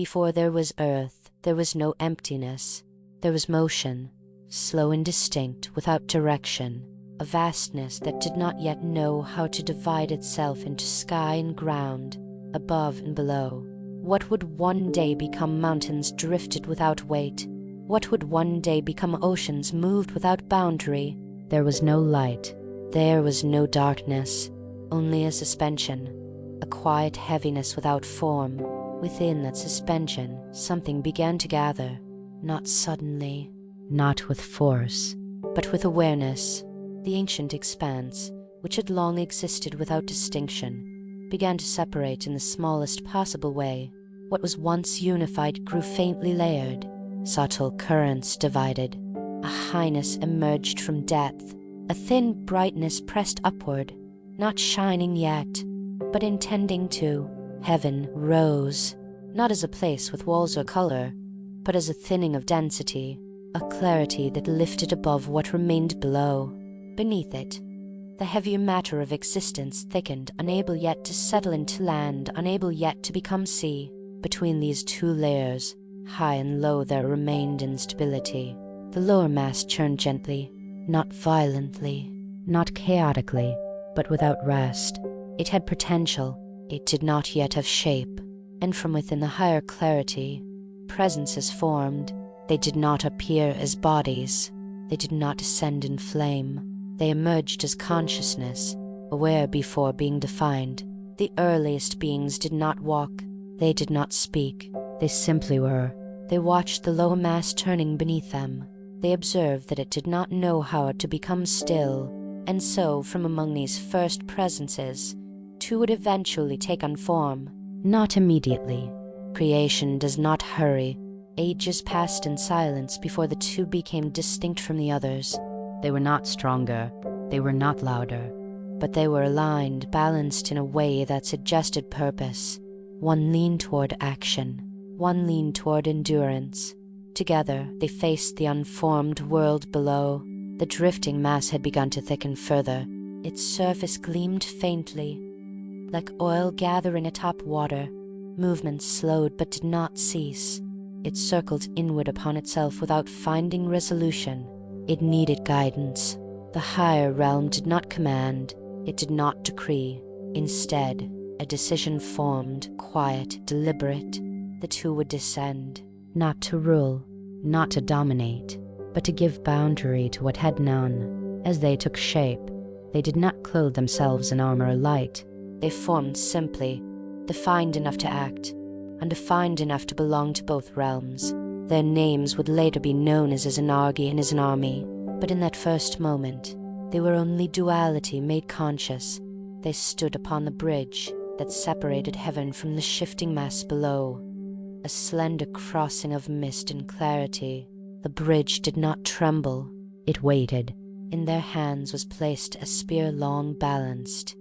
Before there was earth, there was no emptiness. There was motion, slow and distinct, without direction, a vastness that did not yet know how to divide itself into sky and ground, above and below. What would one day become mountains drifted without weight? What would one day become oceans moved without boundary? There was no light. There was no darkness, only a suspension, a quiet heaviness without form. Within that suspension, something began to gather, not suddenly, not with force, but with awareness. The ancient expanse, which had long existed without distinction, began to separate in the smallest possible way. What was once unified grew faintly layered. Subtle currents divided. A highness emerged from depth. A thin brightness pressed upward, not shining yet, but intending to. Heaven rose, not as a place with walls or color, but as a thinning of density, a clarity that lifted above what remained below. Beneath it, the heavier matter of existence thickened, unable yet to settle into land, unable yet to become sea. Between these two layers, high and low, there remained instability. The lower mass churned gently, not violently, not chaotically, but without rest. It had potential. It did not yet have shape. And from within the higher clarity, presences formed. They did not appear as bodies. They did not descend in flame. They emerged as consciousness, aware before being defined. The earliest beings did not walk. They did not speak. They simply were. They watched the lower mass turning beneath them. They observed that it did not know how to become still, and so, from among these first presences, two would eventually take on form. Not immediately. Creation does not hurry. Ages passed in silence before the two became distinct from the others. They were not stronger. They were not louder. But they were aligned, balanced in a way that suggested purpose. One leaned toward action. One leaned toward endurance. Together, they faced the unformed world below. The drifting mass had begun to thicken further. Its surface gleamed faintly, like oil gathering atop water. Movement slowed but did not cease. It circled inward upon itself without finding resolution. It needed guidance. The higher realm did not command. It did not decree. Instead, a decision formed, quiet, deliberate. The two would descend, not to rule, not to dominate, but to give boundary to what had known. As they took shape, they did not clothe themselves in armor or light. They formed simply, defined enough to act, undefined enough to belong to both realms. Their names would later be known as Izanagi and Izanami, but in that first moment, they were only duality made conscious. They stood upon the bridge that separated heaven from the shifting mass below, a slender crossing of mist and clarity. The bridge did not tremble. It waited. In their hands was placed a spear long balanced,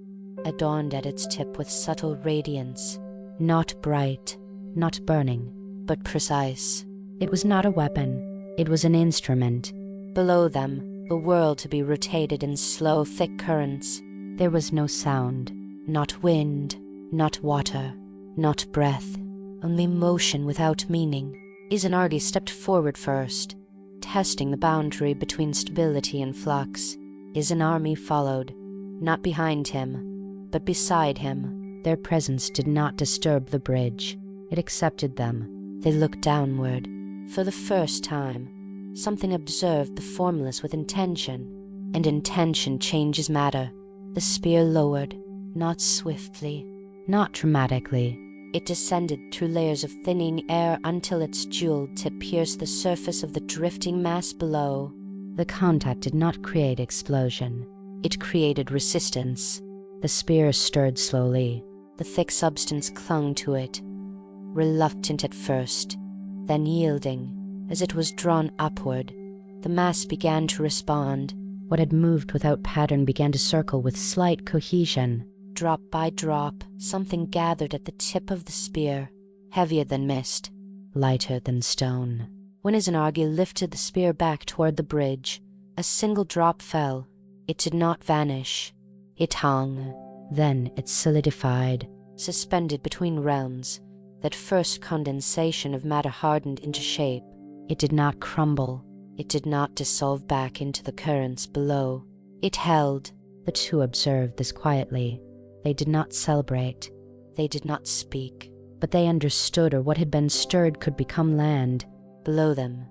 adorned at its tip with subtle radiance, not bright, not burning, but precise. It was not a weapon. It was an instrument. Below them, the world to be rotated in slow, thick currents. There was no sound, not wind, not water, not breath, only motion without meaning. Izanagi stepped forward first, testing the boundary between stability and flux. Izanami followed, not behind him, but beside him. Their presence did not disturb the bridge. It accepted them. They looked downward. For the first time, something observed the formless with intention, and intention changes matter. The spear lowered, not swiftly, not dramatically. It descended through layers of thinning air until its jeweled tip pierced the surface of the drifting mass below. The contact did not create explosion. It created resistance. The spear stirred slowly. The thick substance clung to it, reluctant at first, then yielding. As it was drawn upward, the mass began to respond. What had moved without pattern began to circle with slight cohesion. Drop by drop, something gathered at the tip of the spear, heavier than mist, lighter than stone. When Izanagi lifted the spear back toward the bridge, a single drop fell. It did not vanish. It hung. Then it solidified, suspended between realms, that first condensation of matter hardened into shape. It did not crumble. It did not dissolve back into the currents below. It held. The two observed this quietly. They did not celebrate. They did not speak. But they understood, or what had been stirred could become land. Below them,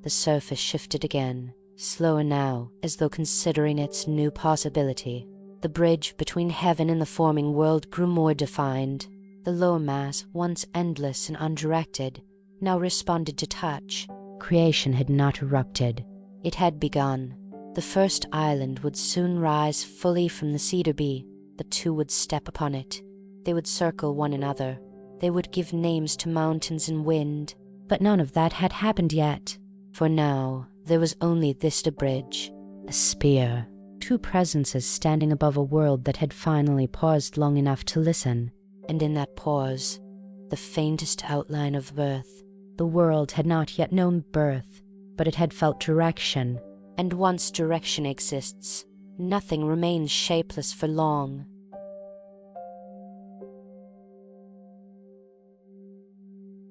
the surface shifted again, slower now, as though considering its new possibility. The bridge between heaven and the forming world grew more defined. The lower mass, once endless and undirected, now responded to touch. Creation had not erupted. It had begun. The first island would soon rise fully from the cedar bee. The two would step upon it. They would circle one another. They would give names to mountains and wind. But none of that had happened yet. For now, there was only this bridge, a spear. Two presences standing above a world that had finally paused long enough to listen. And in that pause, the faintest outline of birth. The world had not yet known birth, but it had felt direction. And once direction exists, nothing remains shapeless for long.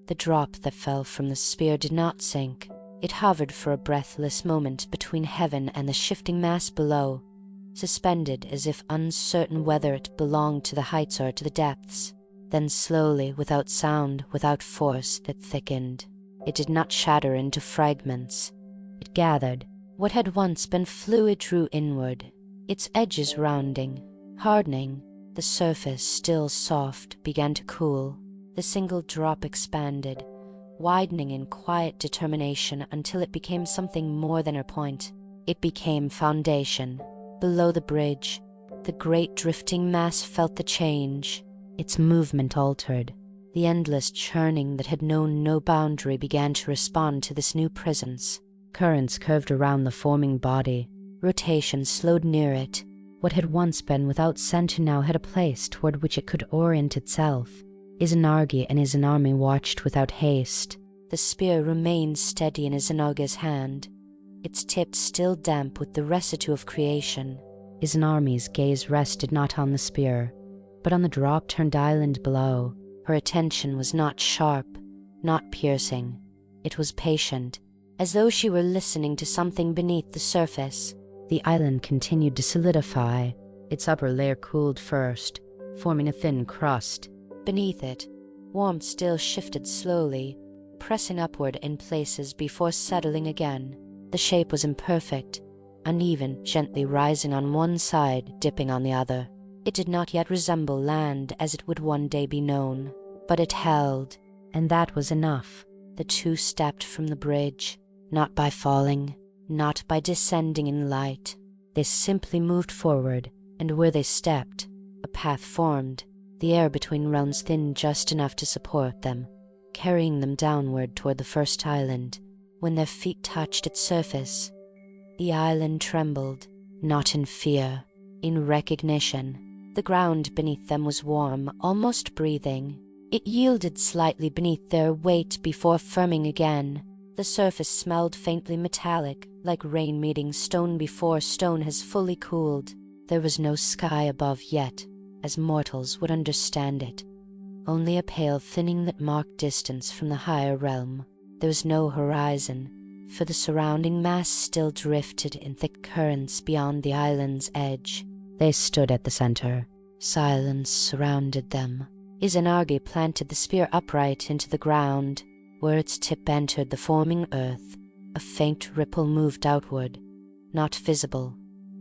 The drop that fell from the spear did not sink. It hovered for a breathless moment between heaven and the shifting mass below, suspended as if uncertain whether it belonged to the heights or to the depths. Then slowly, without sound, without force, it thickened. It did not shatter into fragments. It gathered. What had once been fluid drew inward, its edges rounding, hardening. The surface, still soft, began to cool. The single drop expanded, widening in quiet determination until it became something more than a point. It became foundation. Below the bridge, the great drifting mass felt the change. Its movement altered. The endless churning that had known no boundary began to respond to this new presence. Currents curved around the forming body. Rotation slowed near it. What had once been without center now had a place toward which it could orient itself. Izanagi and Izanami watched without haste. The spear remained steady in Izanagi's hand, its tip still damp with the residue of creation. Izanami's gaze rested not on the spear, but on the drop-turned island below. Her attention was not sharp, not piercing. It was patient, as though she were listening to something beneath the surface. The island continued to solidify. Its upper layer cooled first, forming a thin crust. Beneath it, warmth still shifted slowly, pressing upward in places before settling again. The shape was imperfect, uneven, gently rising on one side, dipping on the other. It did not yet resemble land as it would one day be known, but it held, and that was enough. The two stepped from the bridge, not by falling, not by descending in light. They simply moved forward, and where they stepped, a path formed. The air between realms thinned just enough to support them, carrying them downward toward the first island. When their feet touched its surface, the island trembled, not in fear, in recognition. The ground beneath them was warm, almost breathing. It yielded slightly beneath their weight before firming again. The surface smelled faintly metallic, like rain meeting stone before stone has fully cooled. There was no sky above yet, as mortals would understand it, only a pale thinning that marked distance from the higher realm. There was no horizon, for the surrounding mass still drifted in thick currents beyond the island's edge. They stood at the center. Silence surrounded them. Izanagi planted the spear upright into the ground. Where its tip entered the forming earth, a faint ripple moved outward, not visible,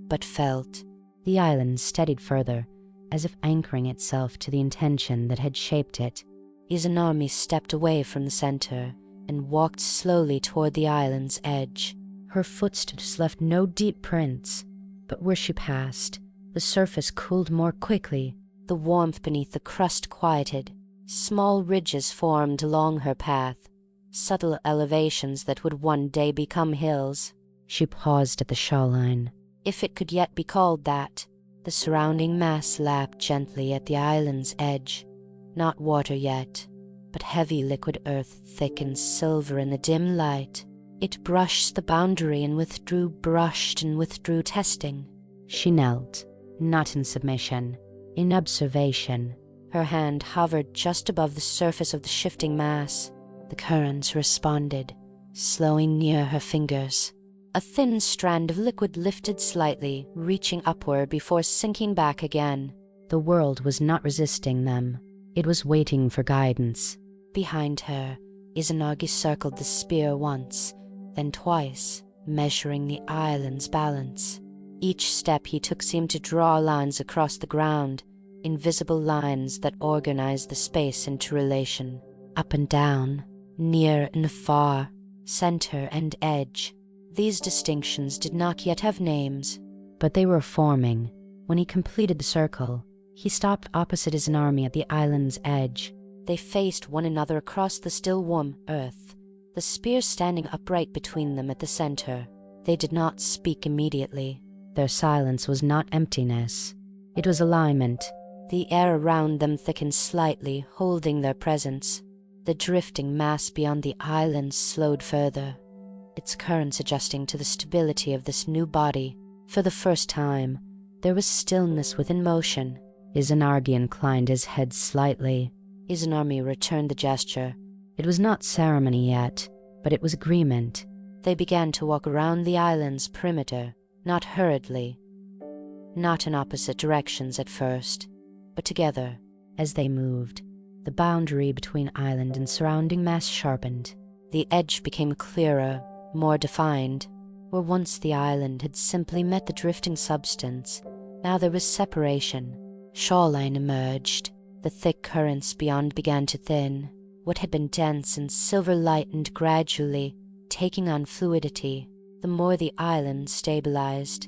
but felt. The island steadied further, as if anchoring itself to the intention that had shaped it. Izanami stepped away from the center and walked slowly toward the island's edge. Her footsteps left no deep prints, but where she passed, the surface cooled more quickly. The warmth beneath the crust quieted. Small ridges formed along her path, subtle elevations that would one day become hills. She paused at the shoreline, if it could yet be called that. The surrounding mass lapped gently at the island's edge. Not water yet, but heavy liquid earth, thick and silver in the dim light. It brushed the boundary and withdrew, brushed and withdrew, testing. She knelt, not in submission, in observation. Her hand hovered just above the surface of the shifting mass. The currents responded, slowing near her fingers. A thin strand of liquid lifted slightly, reaching upward before sinking back again. The world was not resisting them. It was waiting for guidance. Behind her, Izanagi circled the spear once, then twice, measuring the island's balance. Each step he took seemed to draw lines across the ground, invisible lines that organized the space into relation. Up and down, near and far, center and edge. These distinctions did not yet have names, but they were forming. When he completed the circle, he stopped opposite Izanami at the island's edge. They faced one another across the still warm earth, the spear standing upright between them at the center. They did not speak immediately. Their silence was not emptiness. It was alignment. The air around them thickened slightly, holding their presence. The drifting mass beyond the island slowed further, its currents adjusting to the stability of this new body. For the first time, there was stillness within motion. Izanagi inclined his head slightly. Izanami returned the gesture. It was not ceremony yet, but it was agreement. They began to walk around the island's perimeter, not hurriedly, not in opposite directions at first, but together. As they moved, the boundary between island and surrounding mass sharpened. The edge became clearer, more defined. Where once the island had simply met the drifting substance, now there was separation. Shoreline emerged. The thick currents beyond began to thin. What had been dense and silver lightened gradually, taking on fluidity. The more the island stabilized,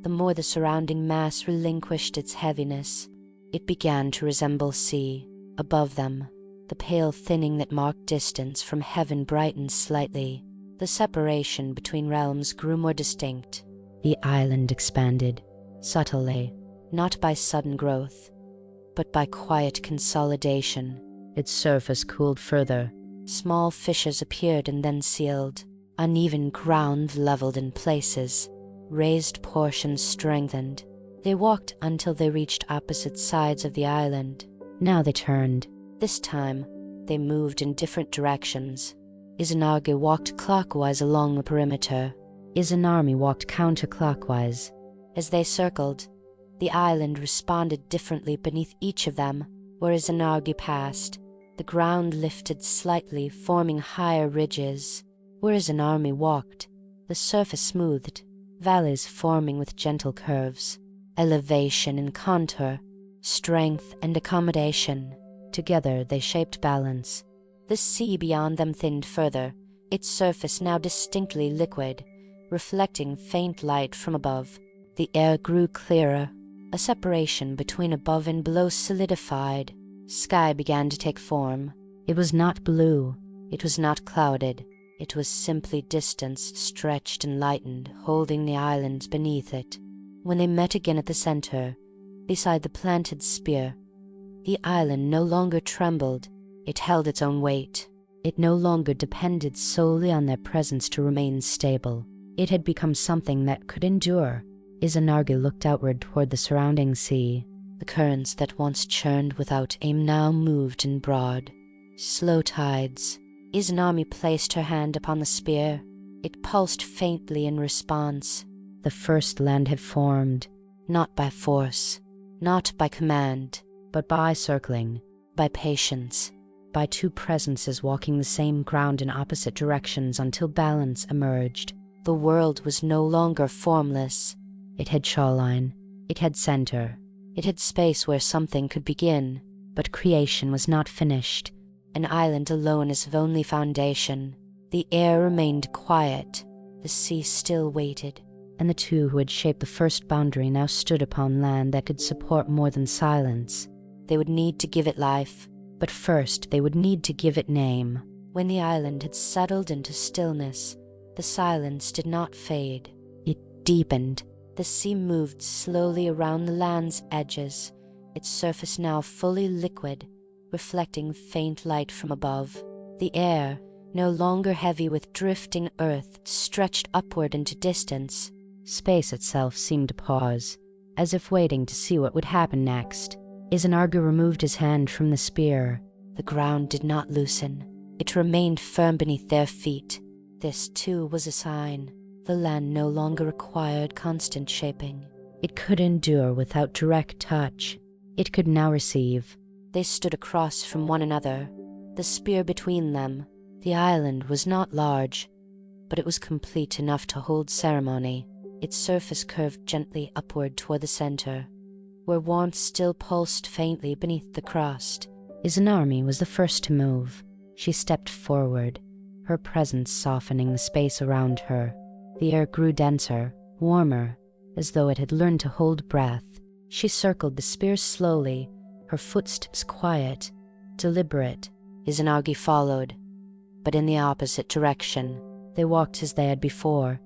the more the surrounding mass relinquished its heaviness. It began to resemble sea. Above them, the pale thinning that marked distance from heaven brightened slightly. The separation between realms grew more distinct. The island expanded, subtly, not by sudden growth, but by quiet consolidation. Its surface cooled further. Small fissures appeared and then sealed. Uneven ground leveled in places. Raised portions strengthened. They walked until they reached opposite sides of the island. Now they turned. This time, they moved in different directions. Izanagi walked clockwise along the perimeter. Izanami walked counterclockwise. As they circled, the island responded differently beneath each of them. Where Izanagi passed, the ground lifted slightly, forming higher ridges. Where Izanami walked, the surface smoothed, valleys forming with gentle curves. Elevation and contour, strength and accommodation. Together they shaped balance. The sea beyond them thinned further, its surface now distinctly liquid, reflecting faint light from above. The air grew clearer. A separation between above and below solidified. Sky began to take form. It was not blue. It was not clouded. It was simply distance stretched and lightened, holding the islands beneath it. When they met again at the center, beside the planted spear, the island no longer trembled. It held its own weight. It no longer depended solely on their presence to remain stable. It had become something that could endure. Izanagi looked outward toward the surrounding sea. The currents that once churned without aim now moved in broad, slow tides. Izanami placed her hand upon the spear. It pulsed faintly in response. The first land had formed, not by force, not by command, but by circling, by patience, by two presences walking the same ground in opposite directions until balance emerged. The world was no longer formless. It had shoreline, it had center, it had space where something could begin, but creation was not finished. An island alone is of only foundation. The air remained quiet, the sea still waited, and the two who had shaped the first boundary now stood upon land that could support more than silence. They would need to give it life, but first they would need to give it name. When the island had settled into stillness, the silence did not fade. It deepened. The sea moved slowly around the land's edges, its surface now fully liquid, reflecting faint light from above. The air, no longer heavy with drifting earth, stretched upward into distance. Space itself seemed to pause, as if waiting to see what would happen next. Izanagi removed his hand from the spear. The ground did not loosen. It remained firm beneath their feet. This, too, was a sign. The land no longer required constant shaping. It could endure without direct touch. It could now receive. They stood across from one another, the spear between them. The island was not large, but it was complete enough to hold ceremony. Its surface curved gently upward toward the center, where warmth still pulsed faintly beneath the crust. Izanami was the first to move. She stepped forward, her presence softening the space around her. The air grew denser, warmer, as though it had learned to hold breath. She circled the spear slowly, her footsteps quiet, deliberate. Izanagi followed, but in the opposite direction. They walked as they had before,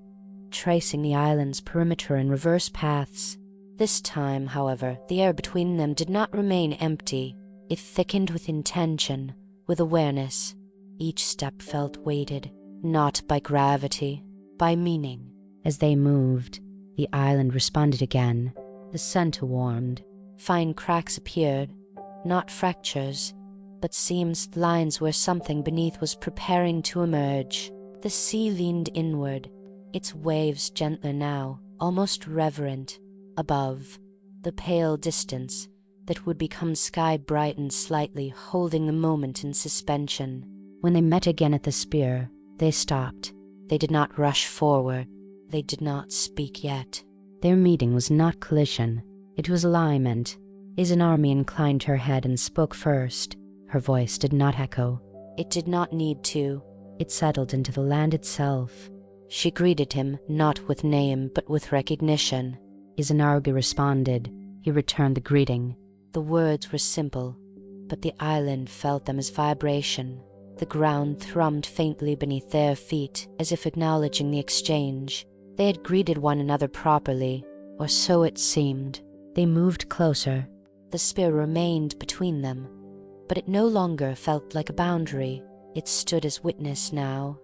tracing the island's perimeter in reverse paths. This time, however, the air between them did not remain empty. It thickened with intention, with awareness. Each step felt weighted, not by gravity, by meaning. As they moved, the island responded again. The center warmed. Fine cracks appeared, not fractures, but seams, lines where something beneath was preparing to emerge. The sea leaned inward, its waves gentler now, almost reverent. Above, the pale distance that would become sky brightened slightly, holding the moment in suspension. When they met again at the spear, they stopped. They did not rush forward. They did not speak yet. Their meeting was not collision. It was alignment. Izanami inclined her head and spoke first. Her voice did not echo. It did not need to. It settled into the land itself. She greeted him, not with name, but with recognition. Izanagi responded. He returned the greeting. The words were simple, but the island felt them as vibration. The ground thrummed faintly beneath their feet, as if acknowledging the exchange. They had greeted one another properly, or so it seemed. They moved closer. The spear remained between them, but it no longer felt like a boundary. It stood as witness now,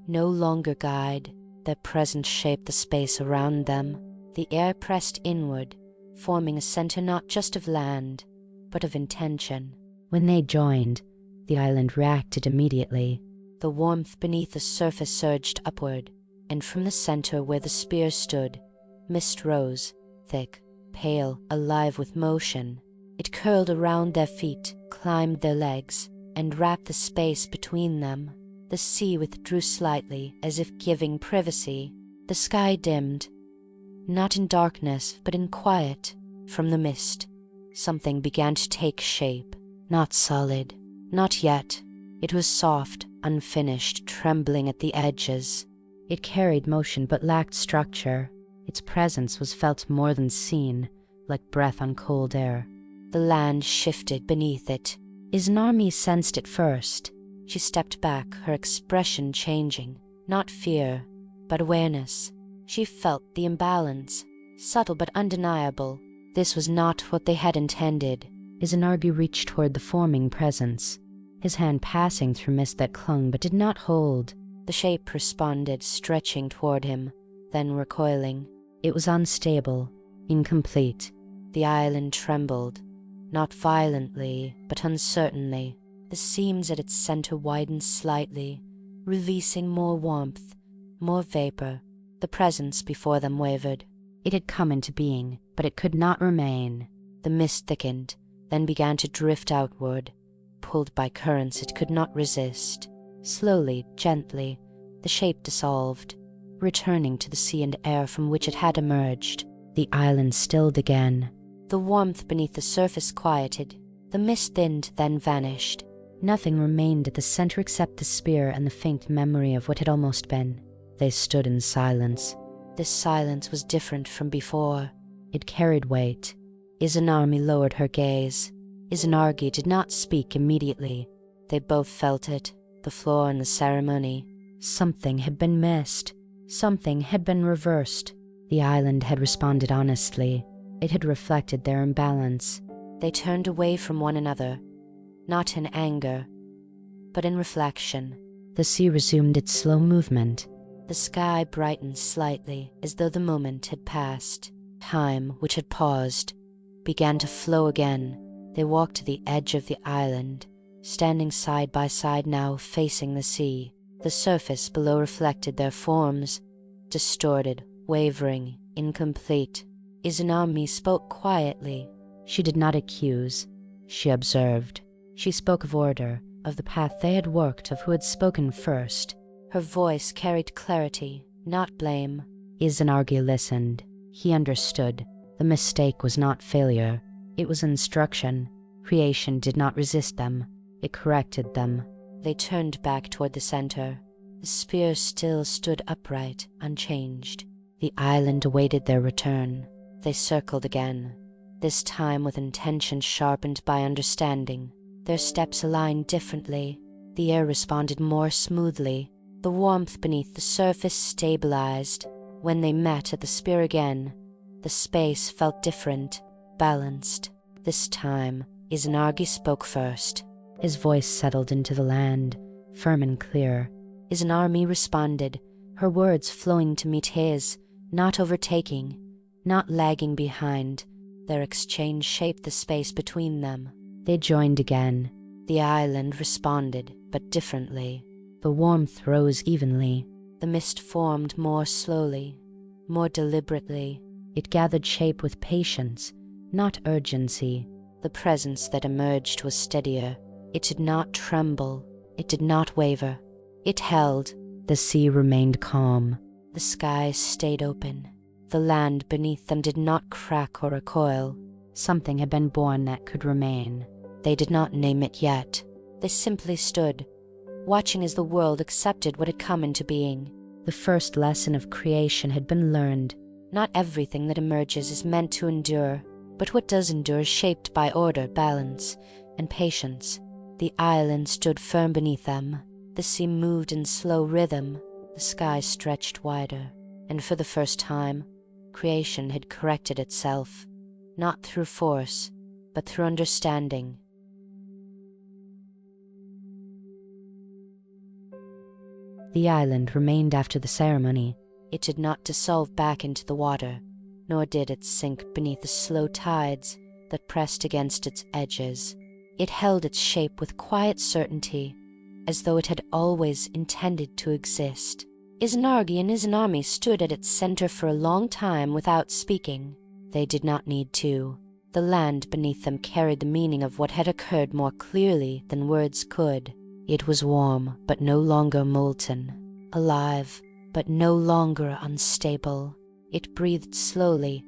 no longer guide. Their presence shaped the space around them. The air pressed inward, forming a center not just of land, but of intention. When they joined, the island reacted immediately. The warmth beneath the surface surged upward, and from the center where the spear stood, mist rose, thick, pale, alive with motion. It curled around their feet, climbed their legs, and wrapped the space between them. The sea withdrew slightly, as if giving privacy. The sky dimmed, not in darkness, but in quiet. From the mist, something began to take shape. Not solid, not yet. It was soft, unfinished, trembling at the edges. It carried motion but lacked structure. Its presence was felt more than seen, like breath on cold air. The land shifted beneath it. Izanami sensed it first. She stepped back, her expression changing. Not fear, but awareness. She felt the imbalance, subtle but undeniable. This was not what they had intended. Izanagi reached toward the forming presence, his hand passing through mist that clung but did not hold. The shape responded, stretching toward him, then recoiling. It was unstable, incomplete. The island trembled, not violently, but uncertainly. The seams at its center widened slightly, releasing more warmth, more vapor. The presence before them wavered. It had come into being, but it could not remain. The mist thickened, then began to drift outward, pulled by currents it could not resist. Slowly, gently, the shape dissolved, returning to the sea and air from which it had emerged. The island stilled again. The warmth beneath the surface quieted. The mist thinned, then vanished. Nothing remained at the center except the spear and the faint memory of what had almost been. They stood in silence. This silence was different from before. It carried weight. Izanami lowered her gaze. Izanagi did not speak immediately. They both felt it, the floor and the ceremony. Something had been missed. Something had been reversed. The island had responded honestly. It had reflected their imbalance. They turned away from one another, not in anger, but in reflection. The sea resumed its slow movement. The sky brightened slightly, as though the moment had passed. Time, which had paused, began to flow again. They walked to the edge of the island, standing side by side now, facing the sea. The surface below reflected their forms, distorted, wavering, incomplete. Izanami spoke quietly. She did not accuse. She observed. She spoke of order, of the path they had walked, of who had spoken first. Her voice carried clarity, not blame. Izanagi listened. He understood. The mistake was not failure. It was instruction. Creation did not resist them. It corrected them. They turned back toward the center. The spear still stood upright, unchanged. The island awaited their return. They circled again, this time with intention sharpened by understanding. Their steps aligned differently. The air responded more smoothly. The warmth beneath the surface stabilized. When they met at the spear again, the space felt different, balanced. This time, Izanagi spoke first. His voice settled into the land, firm and clear. Izanami responded, her words flowing to meet his, not overtaking, not lagging behind. Their exchange shaped the space between them. They joined again. The island responded, but differently. The warmth rose evenly. The mist formed more slowly, more deliberately. It gathered shape with patience, not urgency. The presence that emerged was steadier. It did not tremble. It did not waver. It held. The sea remained calm. The skies stayed open. The land beneath them did not crack or recoil. Something had been born that could remain. They did not name it yet. They simply stood, watching as the world accepted what had come into being. The first lesson of creation had been learned. Not everything that emerges is meant to endure, but what does endure is shaped by order, balance, and patience. The island stood firm beneath them. The sea moved in slow rhythm. The sky stretched wider. And for the first time, creation had corrected itself, not through force, but through understanding. The island remained after the ceremony. It did not dissolve back into the water, nor did it sink beneath the slow tides that pressed against its edges. It held its shape with quiet certainty, as though it had always intended to exist. Izanagi and Izanami stood at its center for a long time without speaking. They did not need to. The land beneath them carried the meaning of what had occurred more clearly than words could. It was warm, but no longer molten. Alive, but no longer unstable. It breathed slowly,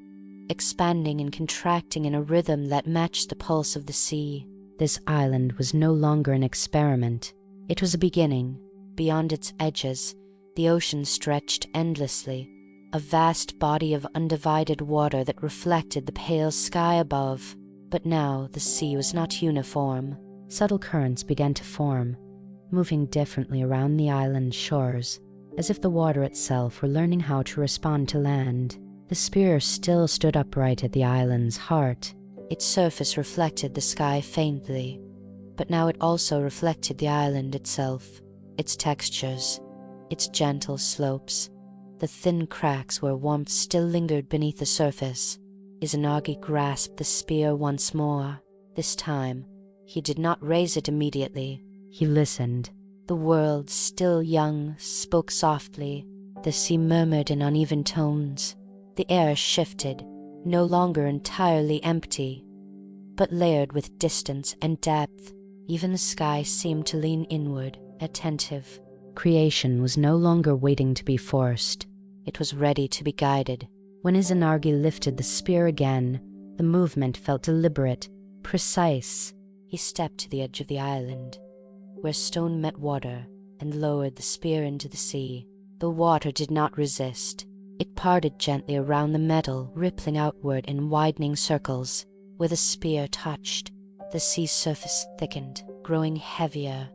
expanding and contracting in a rhythm that matched the pulse of the sea. This island was no longer an experiment. It was a beginning. Beyond its edges, the ocean stretched endlessly, a vast body of undivided water that reflected the pale sky above. But now the sea was not uniform. Subtle currents began to form, moving differently around the island's shores, as if the water itself were learning how to respond to land. The spear still stood upright at the island's heart. Its surface reflected the sky faintly, but now it also reflected the island itself, its textures, its gentle slopes, the thin cracks where warmth still lingered beneath the surface. Izanagi grasped the spear once more. This time, he did not raise it immediately. He listened. The world, still young, spoke softly. The sea murmured in uneven tones. The air shifted, no longer entirely empty, but layered with distance and depth. Even the sky seemed to lean inward, attentive. Creation was no longer waiting to be forced. It was ready to be guided. When Izanagi lifted the spear again, the movement felt deliberate, precise. He stepped to the edge of the island, where stone met water, and lowered the spear into the sea. The water did not resist. It parted gently around the metal, rippling outward in widening circles. Where the spear touched, the sea surface thickened, growing heavier,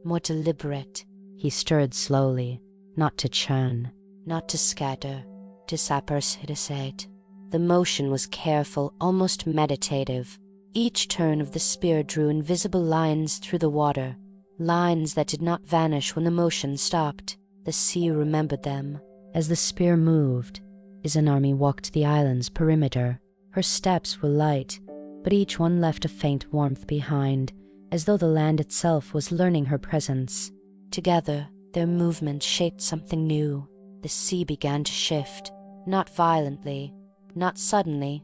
more deliberate. He stirred slowly, not to churn, not to scatter, to disperse. The motion was careful, almost meditative. Each turn of the spear drew invisible lines through the water, lines that did not vanish when the motion stopped. The sea remembered them. As the spear moved, Izanami walked the island's perimeter. Her steps were light, but each one left a faint warmth behind, as though the land itself was learning her presence. Together, their movement shaped something new. The sea began to shift, not violently, not suddenly,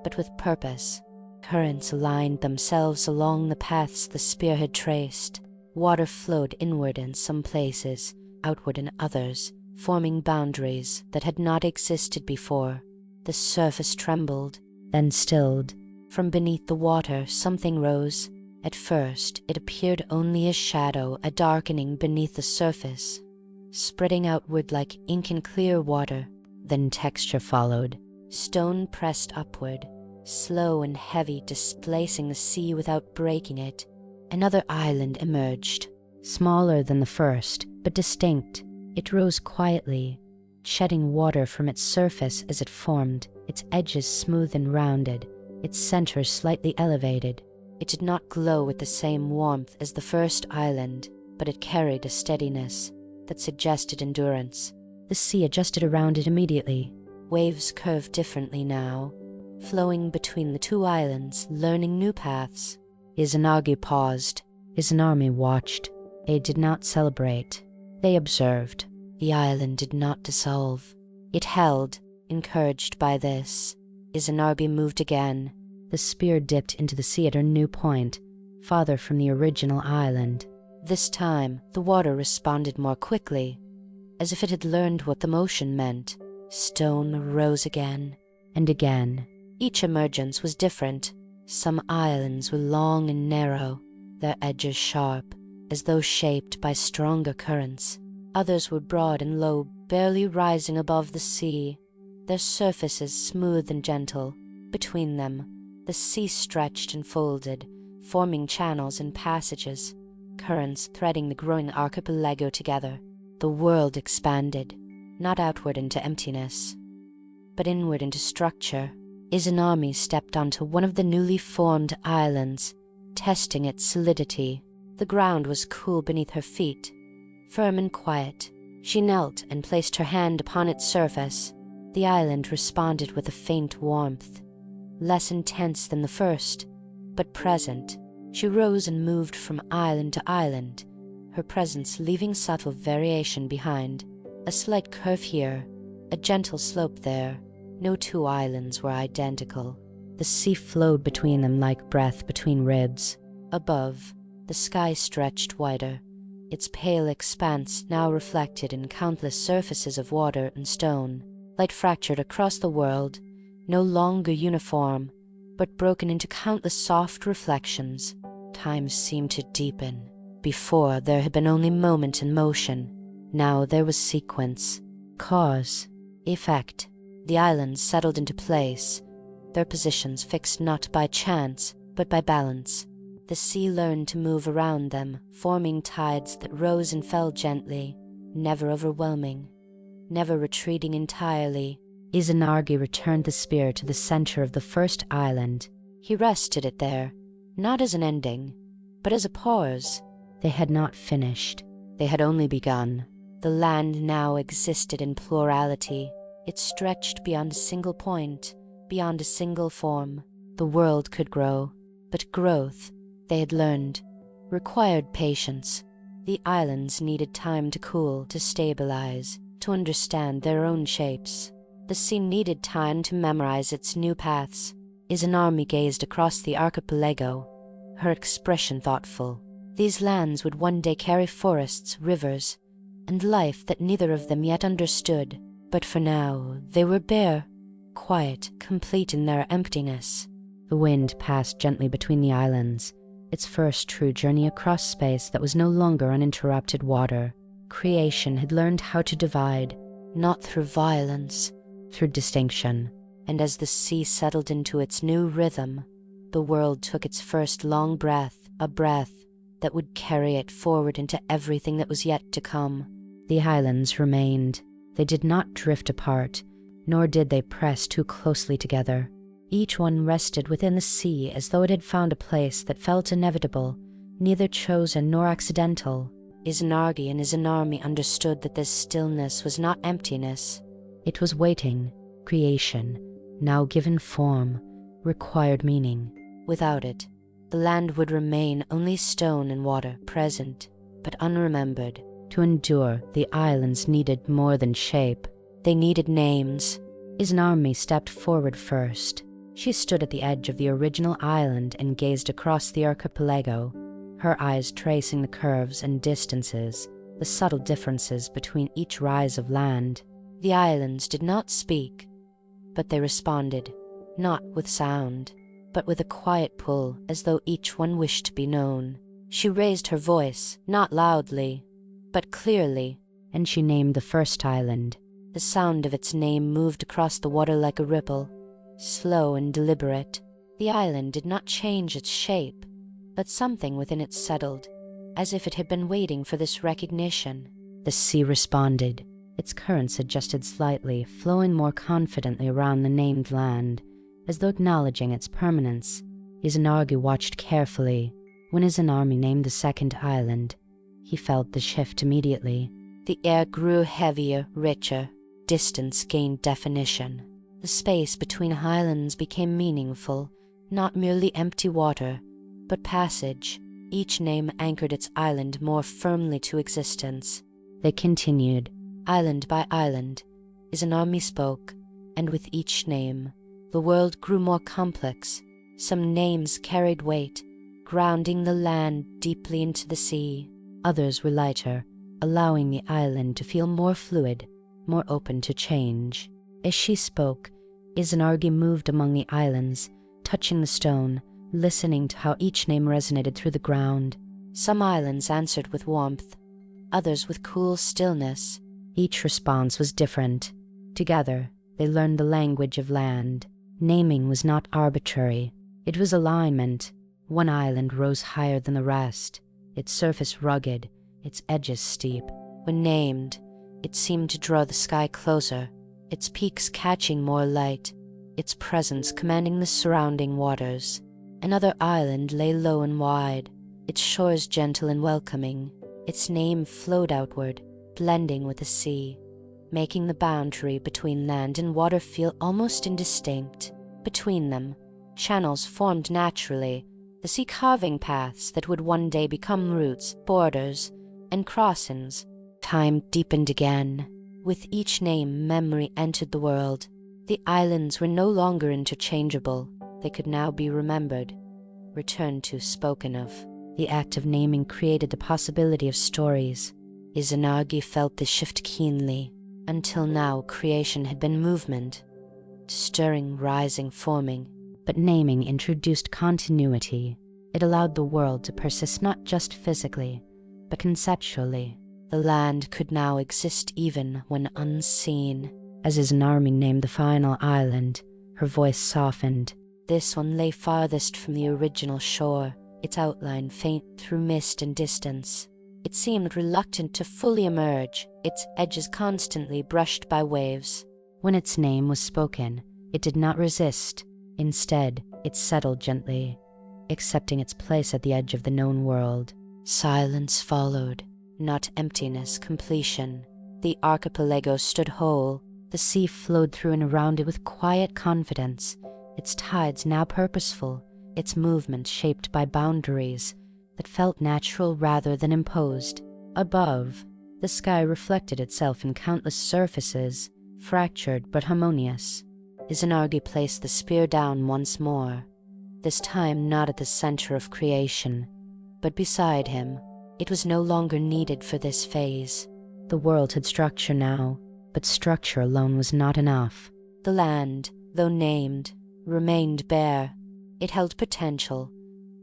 but with purpose. Currents aligned themselves along the paths the spear had traced. Water flowed inward in some places, outward in others, forming boundaries that had not existed before. The surface trembled, then stilled. From beneath the water something rose. At first it appeared only as shadow, a darkening beneath the surface, spreading outward like ink in clear water. Then texture followed. Stone pressed upward, slow and heavy, displacing the sea without breaking it. Another island emerged, smaller than the first, but distinct. It rose quietly, shedding water from its surface as it formed, its edges smooth and rounded, its center slightly elevated. It did not glow with the same warmth as the first island, but it carried a steadiness that suggested endurance. The sea adjusted around it immediately. Waves curved differently now, flowing between the two islands, learning new paths. Izanagi paused. Izanami watched. They did not celebrate. They observed. The island did not dissolve. It held, encouraged by this. Izanagi moved again. The spear dipped into the sea at a new point, farther from the original island. This time, the water responded more quickly, as if it had learned what the motion meant. Stone rose again, and again. Each emergence was different. Some islands were long and narrow, their edges sharp, as though shaped by stronger currents. Others were broad and low, barely rising above the sea, their surfaces smooth and gentle. Between them, the sea stretched and folded, forming channels and passages, currents threading the growing archipelago together. The world expanded, not outward into emptiness, but inward into structure. Izanami stepped onto one of the newly formed islands, testing its solidity. The ground was cool beneath her feet, firm and quiet. She knelt and placed her hand upon its surface. The island responded with a faint warmth, less intense than the first, but present. She rose and moved from island to island, her presence leaving subtle variation behind. A slight curve here, a gentle slope there. No two islands were identical. The sea flowed between them like breath between ribs. Above, the sky stretched wider, its pale expanse now reflected in countless surfaces of water and stone. Light fractured across the world, no longer uniform, but broken into countless soft reflections. Time seemed to deepen. Before, there had been only moment and motion. Now there was sequence, cause, effect. The islands settled into place, their positions fixed not by chance, but by balance. The sea learned to move around them, forming tides that rose and fell gently, never overwhelming, never retreating entirely. Izanagi returned the spear to the center of the first island. He rested it there, not as an ending, but as a pause. They had not finished. They had only begun. The land now existed in plurality. It stretched beyond a single point, beyond a single form. The world could grow, but growth, they had learned, required patience. The islands needed time to cool, to stabilize, to understand their own shapes. The sea needed time to memorize its new paths. Izanami gazed across the archipelago, her expression thoughtful. These lands would one day carry forests, rivers, and life that neither of them yet understood. But for now, they were bare, quiet, complete in their emptiness. The wind passed gently between the islands, its first true journey across space that was no longer uninterrupted water. Creation had learned how to divide, not through violence, through distinction. And as the sea settled into its new rhythm, the world took its first long breath, a breath that would carry it forward into everything that was yet to come. The islands remained. They did not drift apart, nor did they press too closely together. Each one rested within the sea as though it had found a place that felt inevitable, neither chosen nor accidental. Izanagi and Izanami understood that this stillness was not emptiness. It was waiting. Creation, now given form, required meaning. Without it, the land would remain only stone and water, present, but unremembered. To endure, the islands needed more than shape. They needed names. Izanami stepped forward first. She stood at the edge of the original island and gazed across the archipelago, her eyes tracing the curves and distances, the subtle differences between each rise of land. The islands did not speak, but they responded, not with sound, but with a quiet pull, as though each one wished to be known. She raised her voice, not loudly, but clearly, and she named the first island. The sound of its name moved across the water like a ripple, slow and deliberate. The island did not change its shape, but something within it settled, as if it had been waiting for this recognition. The sea responded. Its currents adjusted slightly, flowing more confidently around the named land, as though acknowledging its permanence. Izanagi watched carefully. When Izanami named the second island, he felt the shift immediately. The air grew heavier, richer. Distance gained definition. The space between islands became meaningful, not merely empty water, but passage. Each name anchored its island more firmly to existence. They continued, island by island. Izanami spoke, and with each name, the world grew more complex. Some names carried weight, grounding the land deeply into the sea. Others were lighter, allowing the island to feel more fluid, more open to change. As she spoke, Izanagi moved among the islands, touching the stone, listening to how each name resonated through the ground. Some islands answered with warmth, others with cool stillness. Each response was different. Together, they learned the language of land. Naming was not arbitrary. It was alignment. One island rose higher than the rest, its surface rugged, its edges steep. When named, it seemed to draw the sky closer, its peaks catching more light, its presence commanding the surrounding waters. Another island lay low and wide, its shores gentle and welcoming. Its name flowed outward, blending with the sea, making the boundary between land and water feel almost indistinct. Between them, channels formed naturally, the sea carving paths that would one day become routes, borders, and crossings. Time deepened again. With each name, memory entered the world. The islands were no longer interchangeable. They could now be remembered, returned to, spoken of. The act of naming created the possibility of stories. Izanagi felt this shift keenly. Until now, creation had been movement, stirring, rising, forming. But naming introduced continuity. It allowed the world to persist not just physically, but conceptually. The land could now exist even when unseen. As Izanami named the final island, her voice softened. This one lay farthest from the original shore, its outline faint through mist and distance. It seemed reluctant to fully emerge, its edges constantly brushed by waves. When its name was spoken, it did not resist. Instead, it settled gently, accepting its place at the edge of the known world. Silence followed. Not emptiness, completion. The archipelago stood whole. The sea flowed through and around it with quiet confidence, its tides now purposeful, its movement shaped by boundaries that felt natural rather than imposed. Above, the sky reflected itself in countless surfaces, fractured but harmonious. Izanagi placed the spear down once more, this time not at the center of creation, but beside him. It was no longer needed for this phase. The world had structure now, but structure alone was not enough. The land, though named, remained bare. It held potential,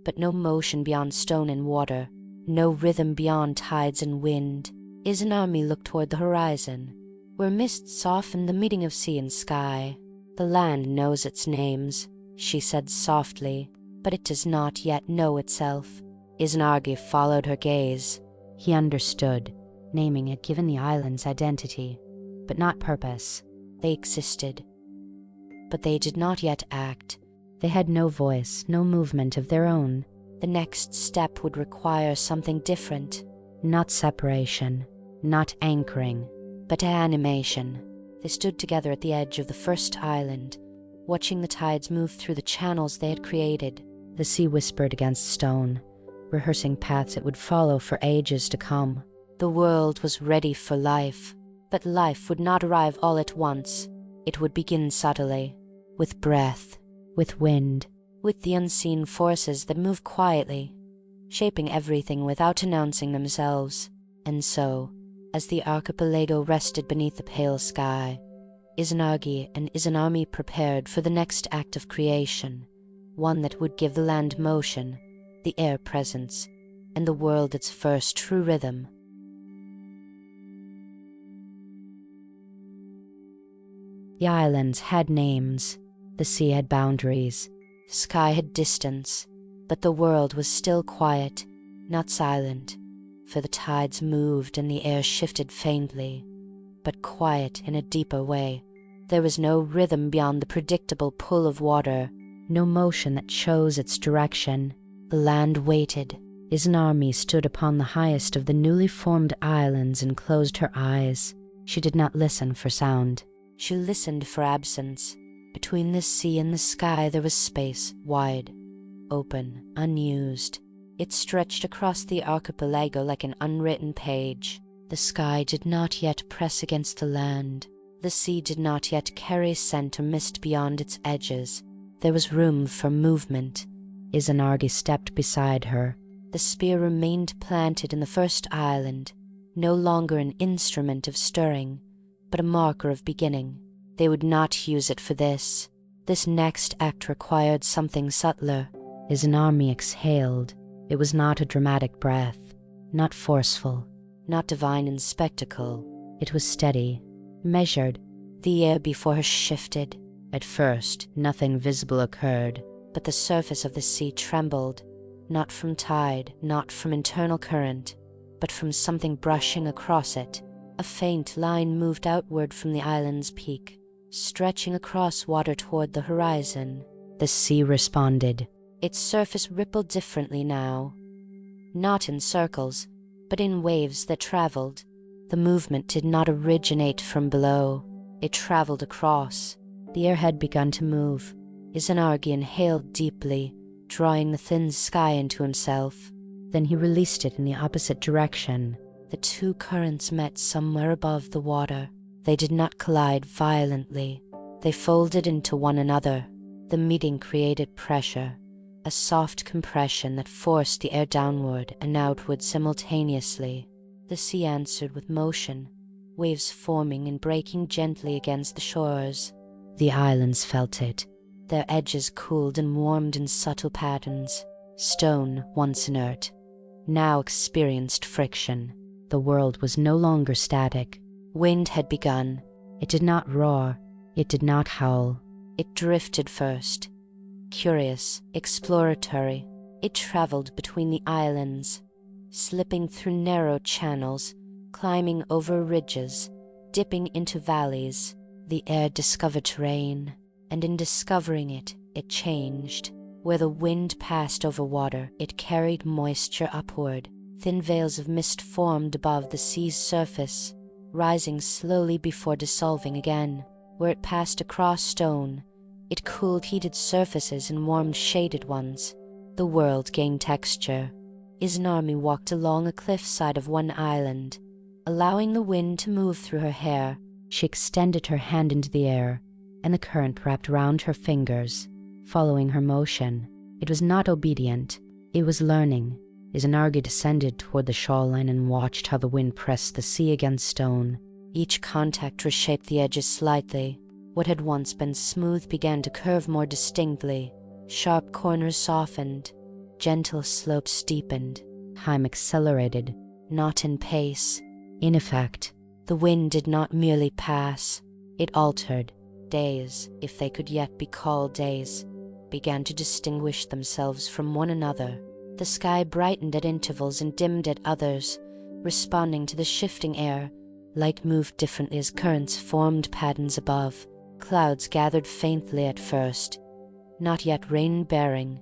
but no motion beyond stone and water, no rhythm beyond tides and wind. Izanami looked toward the horizon, where mist softened the meeting of sea and sky. The land knows its names, she said softly, but it does not yet know itself. Izanagi followed her gaze. He understood. Naming had given the islands identity, but not purpose. They existed, but they did not yet act. They had no voice, no movement of their own. The next step would require something different. Not separation, not anchoring, but animation. They stood together at the edge of the first island, watching the tides move through the channels they had created. The sea whispered against stone, rehearsing paths it would follow for ages to come. The world was ready for life, but life would not arrive all at once. It would begin subtly, with breath, with wind, with the unseen forces that move quietly, shaping everything without announcing themselves. And so, as the archipelago rested beneath the pale sky, Izanagi and Izanami prepared for the next act of creation, one that would give the land motion, the air presence, and the world its first true rhythm. The islands had names, the sea had boundaries, the sky had distance, but the world was still quiet, not silent, for the tides moved and the air shifted faintly, but quiet in a deeper way. There was no rhythm beyond the predictable pull of water, no motion that chose its direction. The land waited. Izanami stood upon the highest of the newly formed islands and closed her eyes. She did not listen for sound. She listened for absence. Between the sea and the sky there was space, wide, open, unused. It stretched across the archipelago like an unwritten page. The sky did not yet press against the land. The sea did not yet carry scent or mist beyond its edges. There was room for movement. Izanagi stepped beside her. The spear remained planted in the first island, no longer an instrument of stirring, but a marker of beginning. They would not use it for this. This next act required something subtler. Izanami exhaled. It was not a dramatic breath, not forceful, not divine in spectacle. It was steady, measured. The air before her shifted. At first, nothing visible occurred, but the surface of the sea trembled, not from tide, not from internal current, but from something brushing across it. A faint line moved outward from the island's peak, stretching across water toward the horizon. The sea responded. Its surface rippled differently now, not in circles, but in waves that traveled. The movement did not originate from below. It traveled across. The air had begun to move. Izanagi inhaled deeply, drawing the thin sky into himself. Then he released it in the opposite direction. The two currents met somewhere above the water. They did not collide violently. They folded into one another. The meeting created pressure, a soft compression that forced the air downward and outward simultaneously. The sea answered with motion, waves forming and breaking gently against the shores. The islands felt it. Their edges cooled and warmed in subtle patterns. Stone, once inert, now experienced friction. The world was no longer static. Wind had begun. It did not roar. It did not howl. It drifted first. Curious, exploratory, it traveled between the islands, slipping through narrow channels, climbing over ridges, dipping into valleys. The air discovered terrain, and in discovering it, it changed. Where the wind passed over water, it carried moisture upward. Thin veils of mist formed above the sea's surface, rising slowly before dissolving again. Where it passed across stone, it cooled heated surfaces and warmed shaded ones. The world gained texture. Izanami walked along a cliffside of one island, allowing the wind to move through her hair. She extended her hand into the air, and the current wrapped round her fingers, following her motion. It was not obedient. It was learning. Izanagi descended toward the shoreline and watched how the wind pressed the sea against stone. Each contact reshaped the edges slightly. What had once been smooth began to curve more distinctly. Sharp corners softened. Gentle slopes deepened. Time accelerated, not in pace, in effect. The wind did not merely pass. It altered. Days, if they could yet be called days, began to distinguish themselves from one another. The sky brightened at intervals and dimmed at others, responding to the shifting air. Light moved differently as currents formed patterns above. Clouds gathered faintly at first, not yet rain-bearing,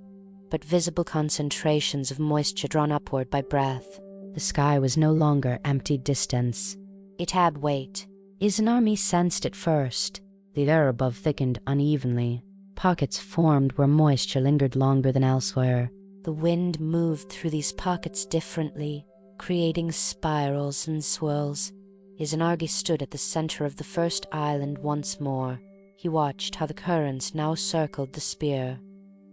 but visible concentrations of moisture drawn upward by breath. The sky was no longer empty distance. It had weight. Izanami sensed it first. The air above thickened unevenly, Pockets formed where moisture lingered longer than elsewhere. The wind moved through these pockets differently, creating spirals and swirls. Izanagi stood at the center of the first island once more. He watched how the currents now circled the spear,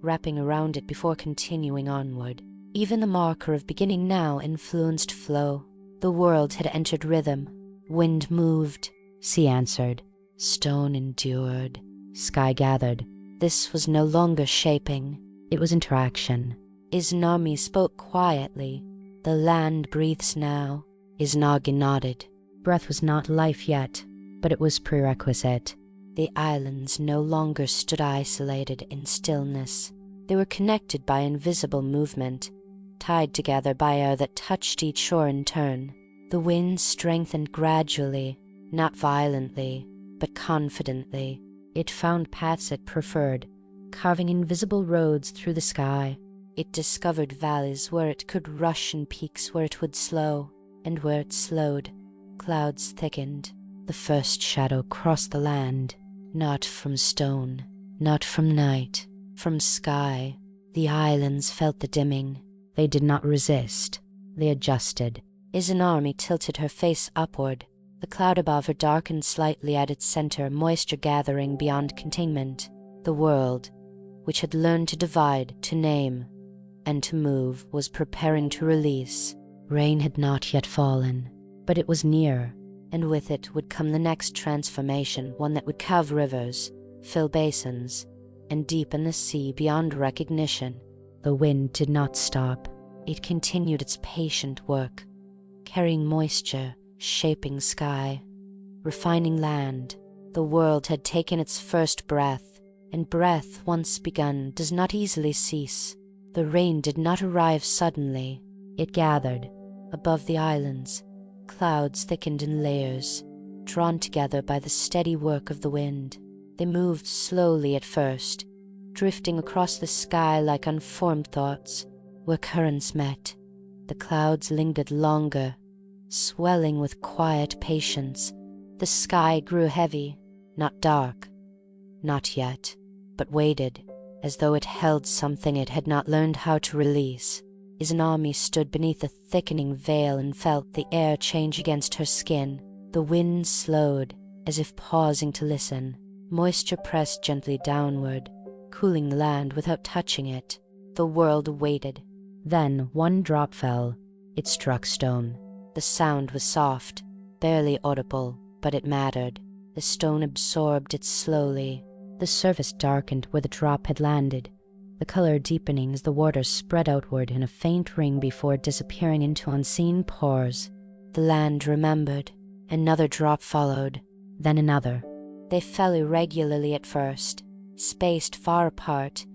wrapping around it before continuing onward. Even the marker of beginning now influenced flow. The world had entered rhythm. Wind moved, sea answered, stone endured, sky gathered. This was no longer shaping, it was interaction. Izanami spoke quietly. The land breathes now. Izanagi nodded. Breath was not life yet, but it was prerequisite. The islands no longer stood isolated in stillness. They were connected by invisible movement, tied together by air that touched each shore in turn. The wind strengthened gradually, not violently, but confidently. It found paths it preferred, carving invisible roads through the sky. It discovered valleys where it could rush and peaks where it would slow, and where it slowed, clouds thickened. The first shadow crossed the land, not from stone, not from night, from sky. The islands felt the dimming. They did not resist. They adjusted. Izanami tilted her face upward. The cloud above her darkened slightly at its center, moisture gathering beyond containment. The world, which had learned to divide, to name, and to move, was preparing to release. Rain had not yet fallen, but it was near, and with it would come the next transformation, one that would carve rivers, fill basins, and deepen the sea beyond recognition. The wind did not stop. It continued its patient work, carrying moisture, shaping sky, refining land. The world had taken its first breath, and breath once begun does not easily cease. The rain did not arrive suddenly. It gathered. Above the islands, clouds thickened in layers, drawn together by the steady work of the wind. They moved slowly at first, drifting across the sky like unformed thoughts. Where currents met, the clouds lingered longer, swelling with quiet patience. The sky grew heavy, not dark, not yet, but weighted, as though it held something it had not learned how to release. Izanami stood beneath a thickening veil and felt the air change against her skin. The wind slowed, as if pausing to listen. Moisture pressed gently downward, cooling the land without touching it. The world waited. Then one drop fell. It struck stone. The sound was soft, barely audible, but it mattered. The stone absorbed it slowly. The surface darkened where the drop had landed, the color deepening as the water spread outward in a faint ring before disappearing into unseen pores. The land remembered. Another drop followed, then another. They fell irregularly at first, spaced far apart,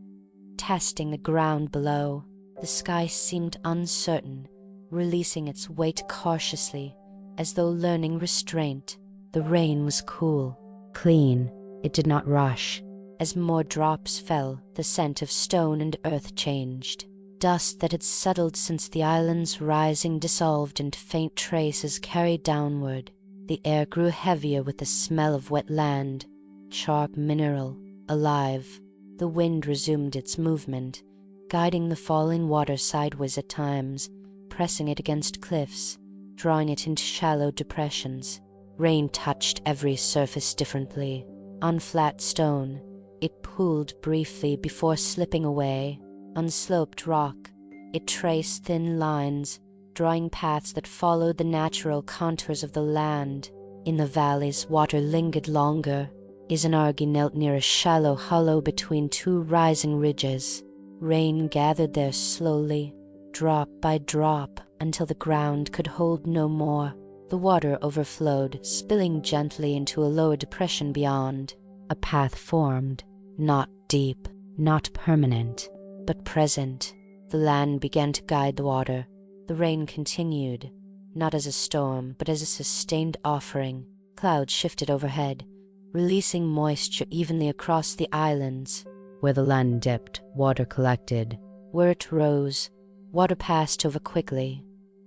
testing the ground below. The sky seemed uncertain, releasing its weight cautiously, as though learning restraint. The rain was cool, clean. It did not rush. As more drops fell, the scent of stone and earth changed. Dust that had settled since the island's rising dissolved into faint traces carried downward. The air grew heavier with the smell of wet land, sharp mineral, alive. The wind resumed its movement, guiding the falling water sideways at times, pressing it against cliffs, drawing it into shallow depressions. Rain touched every surface differently. On flat stone, it pooled briefly before slipping away. On sloped rock, it traced thin lines, drawing paths that followed the natural contours of the land. In the valleys, water lingered longer. Izanagi knelt near a shallow hollow between two rising ridges. Rain gathered there slowly, drop by drop, until the ground could hold no more. The water overflowed, spilling gently into a lower depression beyond. A path formed, not deep, not permanent, but present. The land began to guide the water. The rain continued, not as a storm, but as a sustained offering. Clouds shifted overhead, releasing moisture evenly across the islands. Where the land dipped, water collected. Where it rose, water passed over quickly,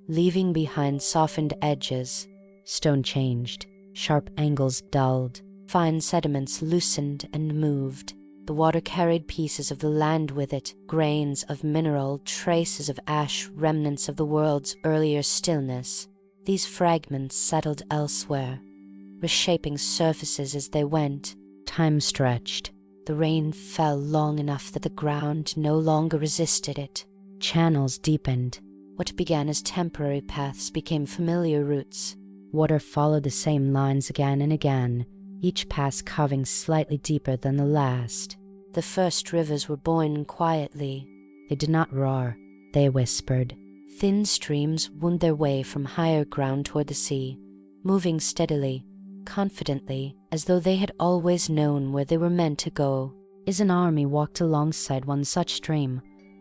leaving behind softened edges. Stone changed, sharp angles dulled, fine sediments loosened and moved. The water carried pieces of the land with it, grains of mineral, traces of ash, remnants of the world's earlier stillness. These fragments settled elsewhere, reshaping surfaces as they went. Time stretched. The rain fell long enough that the ground no longer resisted it. Channels deepened. What began as temporary paths became familiar routes. Water followed the same lines again and again, each pass carving slightly deeper than the last. The first rivers were born quietly. They did not roar, they whispered. Thin streams wound their way from higher ground toward the sea, moving steadily, confidently, as though they had always known where they were meant to go. Izanami walked alongside one such stream,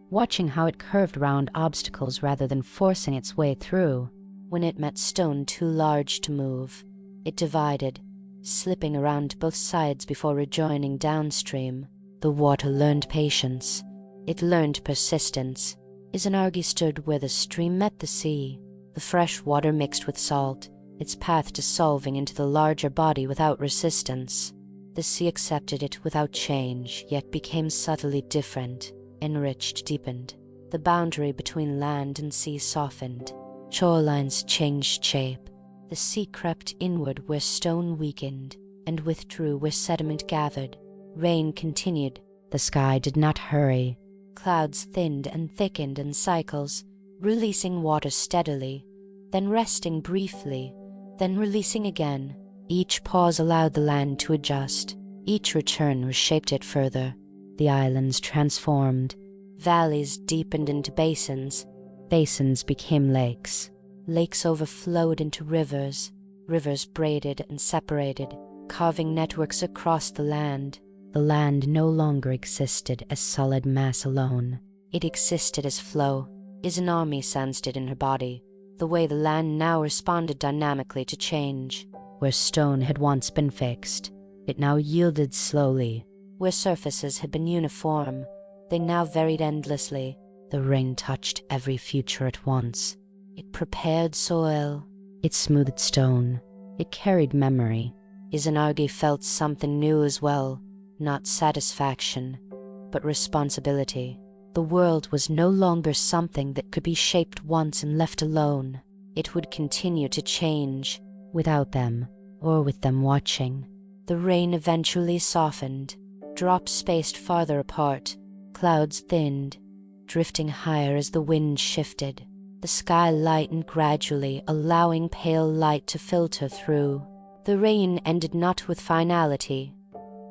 watching how it curved round obstacles rather than forcing its way through. When it met stone too large to move, it divided, slipping around both sides before rejoining downstream. The water learned patience. It learned persistence. Izanagi stood where the stream met the sea. The fresh water mixed with salt, its path dissolving into the larger body without resistance. The sea accepted it without change, yet became subtly different, enriched, deepened. The boundary between land and sea softened. Shorelines changed shape. The sea crept inward where stone weakened, and withdrew where sediment gathered. Rain continued. The sky did not hurry. Clouds thinned and thickened in cycles, releasing water steadily, then resting briefly, then releasing again. Each pause allowed the land to adjust. Each return reshaped it further. The islands transformed. Valleys deepened into basins. Basins became lakes. Lakes overflowed into rivers. Rivers braided and separated, carving networks across the land. The land no longer existed as solid mass alone. It existed as flow. Izanami sensed it in her body, the way the land now responded dynamically to change. Where stone had once been fixed, it now yielded slowly. Where surfaces had been uniform, they now varied endlessly. The rain touched every future at once. It prepared soil. It smoothed stone. It carried memory. Izanagi felt something new as well. Not satisfaction, but responsibility. The world was no longer something that could be shaped once and left alone. It would continue to change, without them, or with them watching. The rain eventually softened. Drops spaced farther apart. Clouds thinned, drifting higher as the wind shifted. The sky lightened gradually, allowing pale light to filter through. The rain ended not with finality,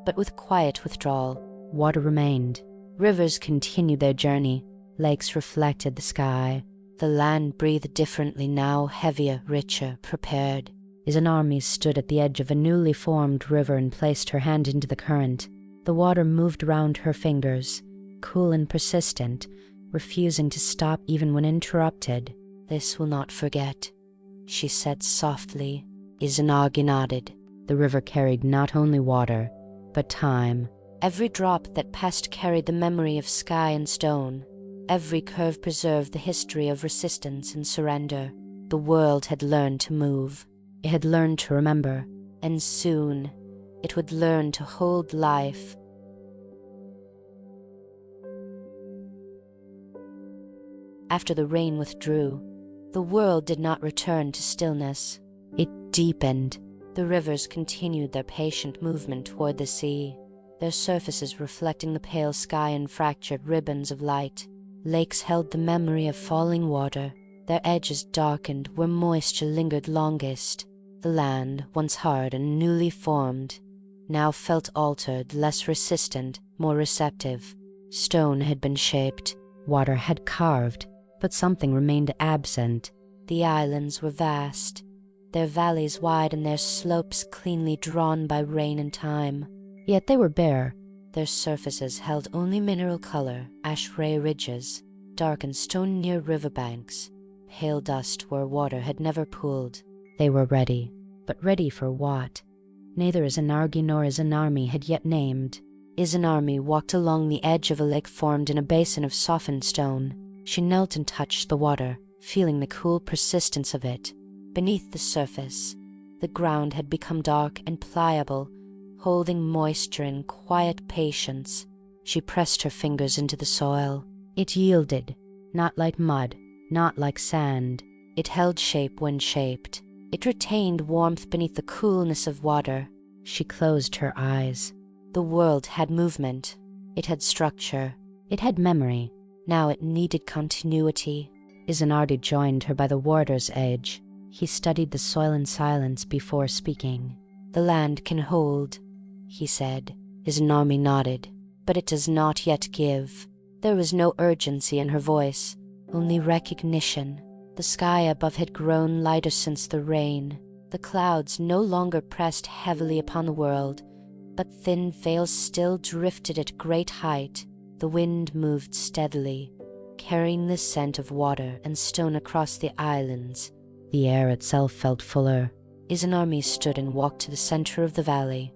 but with quiet withdrawal. Water remained. Rivers continued their journey. Lakes reflected the sky. The land breathed differently now, heavier, richer, prepared. Izanami stood at the edge of a newly formed river and placed her hand into the current. The water moved round her fingers, cool and persistent, refusing to stop even when interrupted. "This will not forget," she said softly. Izanagi nodded. The river carried not only water, but time. Every drop that passed carried the memory of sky and stone. Every curve preserved the history of resistance and surrender. The world had learned to move. It had learned to remember. And soon, it would learn to hold life. After the rain withdrew, the world did not return to stillness. It deepened. The rivers continued their patient movement toward the sea, their surfaces reflecting the pale sky in fractured ribbons of light. Lakes held the memory of falling water, their edges darkened where moisture lingered longest. The land, once hard and newly formed, now felt altered, less resistant, more receptive. Stone had been shaped, water had carved, but something remained absent. The islands were vast, their valleys wide and their slopes cleanly drawn by rain and time. Yet they were bare. Their surfaces held only mineral color, ash-ray ridges, darkened stone near riverbanks, pale dust where water had never pooled. They were ready, but ready for what? Neither Izanagi nor Izanami had yet named. Izanami walked along the edge of a lake formed in a basin of softened stone. She knelt and touched the water, feeling the cool persistence of it. Beneath the surface, the ground had become dark and pliable, holding moisture in quiet patience. She pressed her fingers into the soil. It yielded, not like mud, not like sand. It held shape when shaped. It retained warmth beneath the coolness of water. She closed her eyes. The world had movement. It had structure. It had memory. Now it needed continuity. Izanagi joined her by the water's edge. He studied the soil in silence before speaking. "The land can hold," he said. Izanami nodded. "But it does not yet give." There was no urgency in her voice, only recognition. The sky above had grown lighter since the rain. The clouds no longer pressed heavily upon the world, but thin veils still drifted at great height. The wind moved steadily, carrying the scent of water and stone across the islands. The air itself felt fuller. Izanami stood and walked to the center of the valley,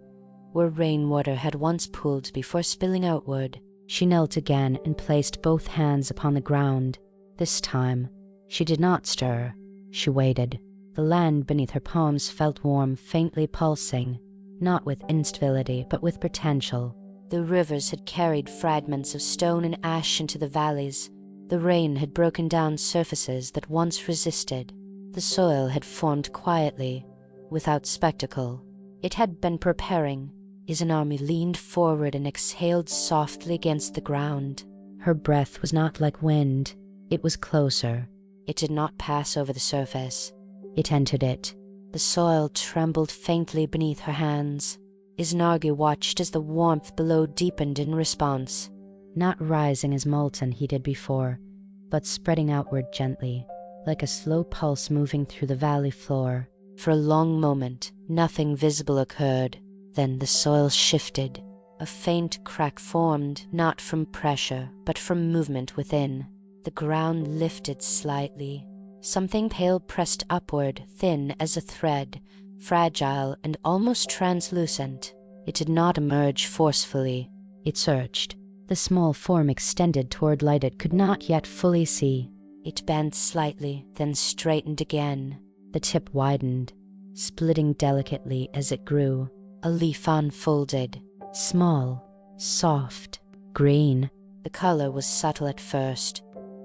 where rainwater had once pooled before spilling outward. She knelt again and placed both hands upon the ground. This time, she did not stir. She waited. The land beneath her palms felt warm, faintly pulsing, not with instability, but with potential. The rivers had carried fragments of stone and ash into the valleys. The rain had broken down surfaces that once resisted. The soil had formed quietly, without spectacle. It had been preparing. Izanami leaned forward and exhaled softly against the ground. Her breath was not like wind. It was closer. It did not pass over the surface. It entered it. The soil trembled faintly beneath her hands. Izanagi watched as the warmth below deepened in response, not rising as molten he did before, but spreading outward gently, like a slow pulse moving through the valley floor. For a long moment, nothing visible occurred. Then the soil shifted. A faint crack formed, not from pressure, but from movement within. The ground lifted slightly. Something pale pressed upward, thin as a thread, fragile and almost translucent. It did not emerge forcefully. It searched. The small form extended toward light it could not yet fully see. It bent slightly, then straightened again. The tip widened, splitting delicately as it grew. A leaf unfolded. Small, soft, green. The color was subtle at first,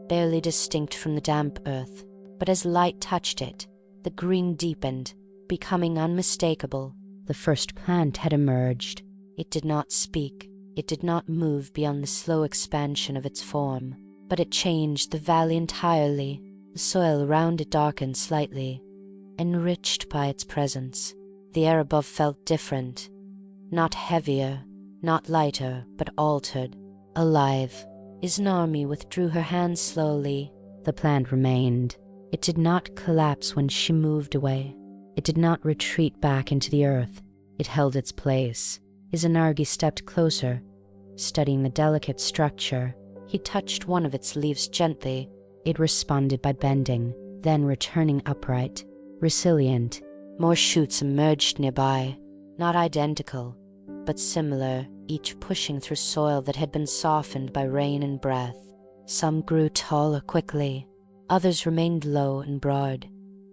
barely distinct from the damp earth. But as light touched it, the green deepened, becoming unmistakable. The first plant had emerged. It did not speak. It did not move beyond the slow expansion of its form. But it changed the valley entirely. The soil around it darkened slightly, enriched by its presence. The air above felt different. Not heavier, not lighter, but altered, alive. Izanami withdrew her hand slowly. The plant remained. It did not collapse when she moved away. It did not retreat back into the earth. It held its place. Izanagi stepped closer, studying the delicate structure. He touched one of its leaves gently. It responded by bending, then returning upright, resilient. More shoots emerged nearby, not identical, but similar, each pushing through soil that had been softened by rain and breath. Some grew taller quickly. Others remained low and broad,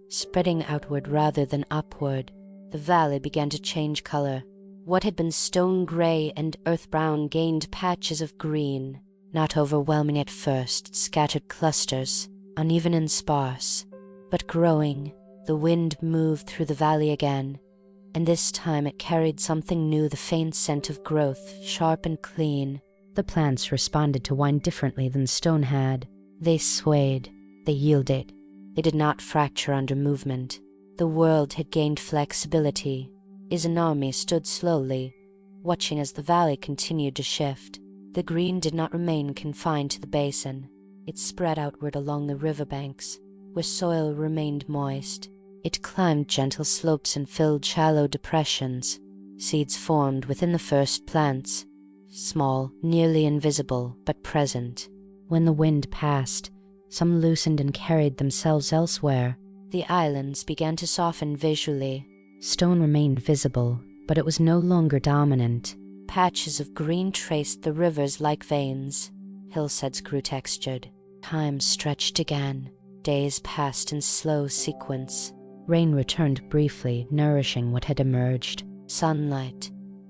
spreading outward rather than upward. The valley began to change color. What had been stone gray and earth brown gained patches of green, not overwhelming at first, scattered clusters, uneven and sparse, but growing. The wind moved through the valley again, and this time it carried something new, the faint scent of growth, sharp and clean. The plants responded to wine differently than stone had. They swayed. They yielded. They did not fracture under movement. The world had gained flexibility. Izanami stood slowly, watching as the valley continued to shift. The green did not remain confined to the basin. It spread outward along the riverbanks, where soil remained moist. It climbed gentle slopes and filled shallow depressions. Seeds formed within the first plants, small, nearly invisible, but present. When the wind passed, some loosened and carried themselves elsewhere. The islands began to soften visually. Stone remained visible, but it was no longer dominant. Patches of green traced the rivers like veins. Hillsides grew textured. Time stretched again. Days passed in slow sequence. Rain returned briefly, nourishing what had emerged. Sunlight,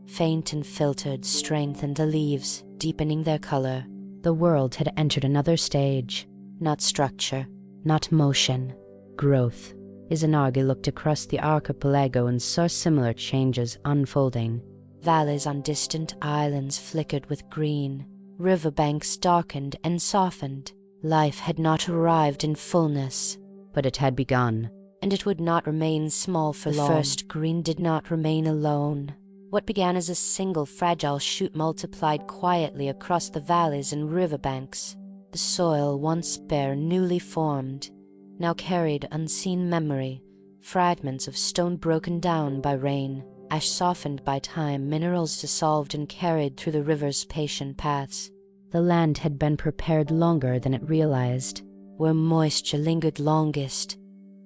faint and filtered, strengthened the leaves, deepening their color. The world had entered another stage. Not structure, not motion, growth. Izanagi looked across the archipelago and saw similar changes unfolding. Valleys on distant islands flickered with green. Riverbanks darkened and softened. Life had not arrived in fullness, but it had begun, and it would not remain small for long. The first green did not remain alone. What began as a single fragile shoot multiplied quietly across the valleys and riverbanks. The soil, once bare, newly formed, now carried unseen memory, fragments of stone broken down by rain, ash softened by time, minerals dissolved and carried through the river's patient paths. The land had been prepared longer than it realized. Where moisture lingered longest,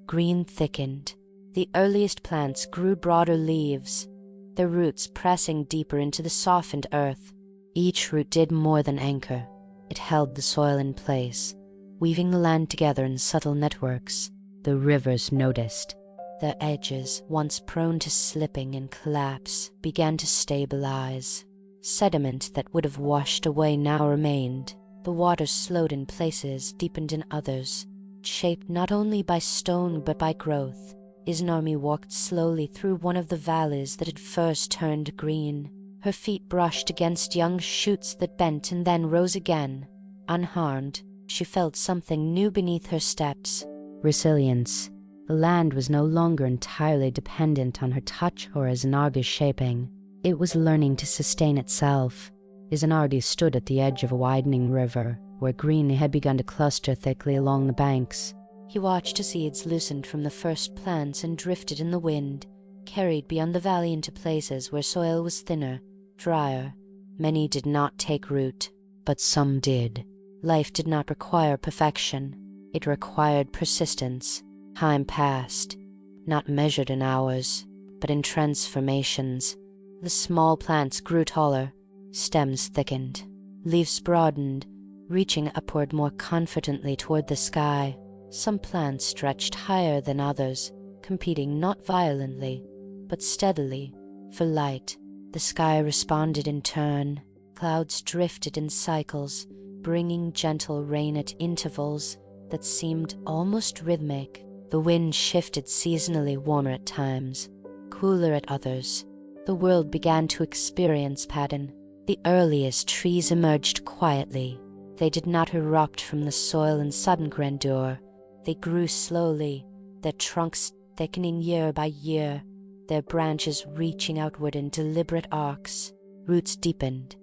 green thickened. The earliest plants grew broader leaves, their roots pressing deeper into the softened earth. Each root did more than anchor. It held the soil in place, weaving the land together in subtle networks. The rivers noticed. Their edges, once prone to slipping and collapse, began to stabilize. Sediment that would have washed away now remained. The water slowed in places, deepened in others, shaped not only by stone but by growth. Izanami walked slowly through one of the valleys that had first turned green. Her feet brushed against young shoots that bent and then rose again. Unharmed, she felt something new beneath her steps. Resilience. The land was no longer entirely dependent on her touch or Izanagi's shaping. It was learning to sustain itself. Izanagi stood at the edge of a widening river, where green had begun to cluster thickly along the banks. He watched as seeds loosened from the first plants and drifted in the wind, carried beyond the valley into places where soil was thinner, drier. Many did not take root, but some did. Life did not require perfection. It required persistence. Time passed, not measured in hours, but in transformations. The small plants grew taller, stems thickened, leaves broadened, reaching upward more confidently toward the sky. Some plants stretched higher than others, competing not violently, but steadily, for light. The sky responded in turn. Clouds drifted in cycles, bringing gentle rain at intervals that seemed almost rhythmic. The wind shifted seasonally, warmer at times, cooler at others. The world began to experience pattern. The earliest trees emerged quietly. They did not erupt from the soil in sudden grandeur. They grew slowly, their trunks thickening year by year, their branches reaching outward in deliberate arcs. Roots deepened,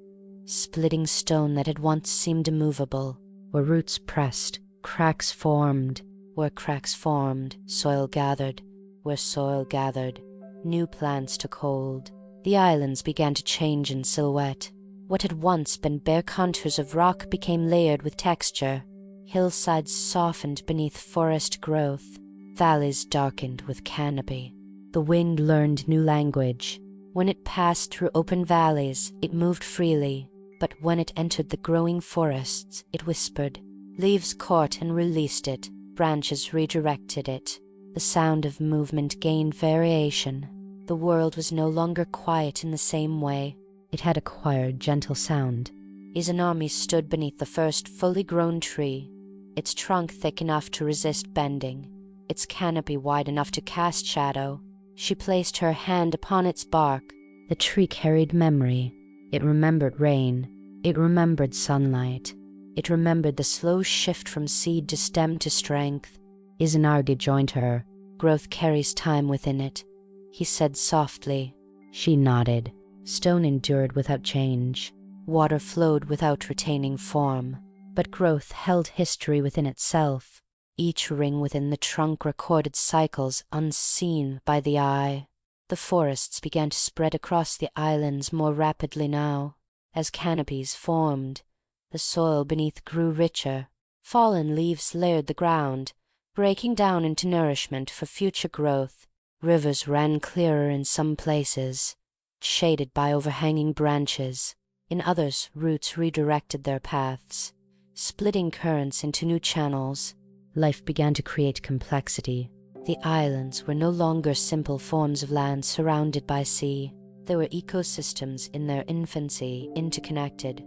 splitting stone that had once seemed immovable. Where roots pressed, cracks formed. Where cracks formed, soil gathered. Where soil gathered, new plants took hold. The islands began to change in silhouette. What had once been bare contours of rock became layered with texture. Hillsides softened beneath forest growth. Valleys darkened with canopy. The wind learned new language. When it passed through open valleys, it moved freely. But when it entered the growing forests, it whispered. Leaves caught and released it. Branches redirected it. The sound of movement gained variation. The world was no longer quiet in the same way. It had acquired gentle sound. Izanami stood beneath the first fully grown tree, its trunk thick enough to resist bending, its canopy wide enough to cast shadow. She placed her hand upon its bark. The tree carried memory. It remembered rain. It remembered sunlight. It remembered the slow shift from seed to stem to strength. Izanagi joined her. Growth carries time within it, he said softly. She nodded. Stone endured without change. Water flowed without retaining form. But growth held history within itself. Each ring within the trunk recorded cycles unseen by the eye. The forests began to spread across the islands more rapidly now. As canopies formed, the soil beneath grew richer. Fallen leaves layered the ground, breaking down into nourishment for future growth. Rivers ran clearer in some places, shaded by overhanging branches. In others, roots redirected their paths, splitting currents into new channels. Life began to create complexity. The islands were no longer simple forms of land surrounded by sea. They were ecosystems in their infancy, interconnected,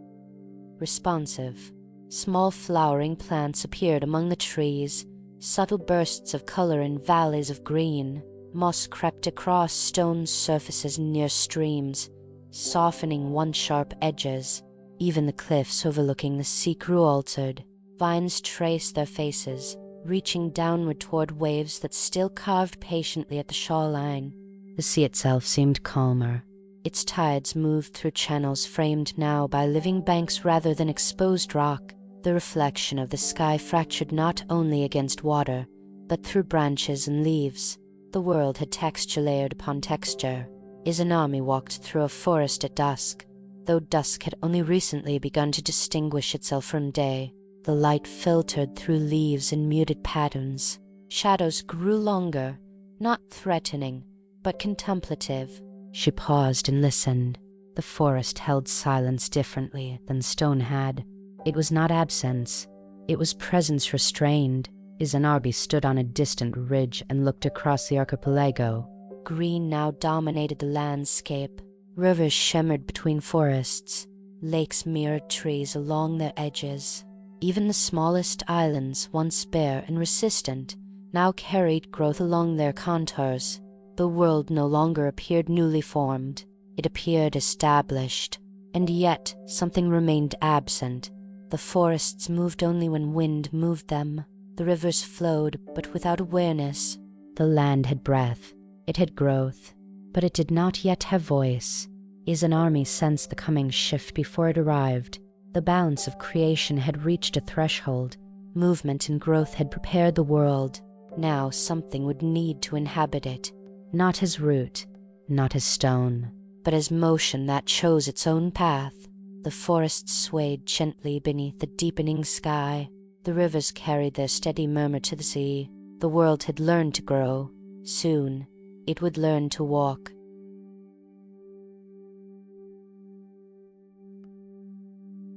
responsive. Small flowering plants appeared among the trees, subtle bursts of color in valleys of green. Moss crept across stone surfaces near streams, softening once sharp edges. Even the cliffs overlooking the sea grew altered. Vines traced their faces, reaching downward toward waves that still carved patiently at the shoreline. The sea itself seemed calmer. Its tides moved through channels framed now by living banks rather than exposed rock. The reflection of the sky fractured not only against water, but through branches and leaves. The world had texture layered upon texture. Izanami walked through a forest at dusk, though dusk had only recently begun to distinguish itself from day. The light filtered through leaves in muted patterns. Shadows grew longer, not threatening, but contemplative. She paused and listened. The forest held silence differently than stone had. It was not absence. It was presence restrained. Izanagi stood on a distant ridge and looked across the archipelago. Green now dominated the landscape. Rivers shimmered between forests. Lakes mirrored trees along their edges. Even the smallest islands, once bare and resistant, now carried growth along their contours. The world no longer appeared newly formed. It appeared established. And yet something remained absent. The forests moved only when wind moved them. The rivers flowed, but without awareness. The land had breath. It had growth. But it did not yet have voice. Izanami sensed the coming shift before it arrived. The balance of creation had reached a threshold. Movement and growth had prepared the world. Now something would need to inhabit it. Not as root, not as stone, but as motion that chose its own path. The forest swayed gently beneath the deepening sky. The rivers carried their steady murmur to the sea. The world had learned to grow. Soon, it would learn to walk.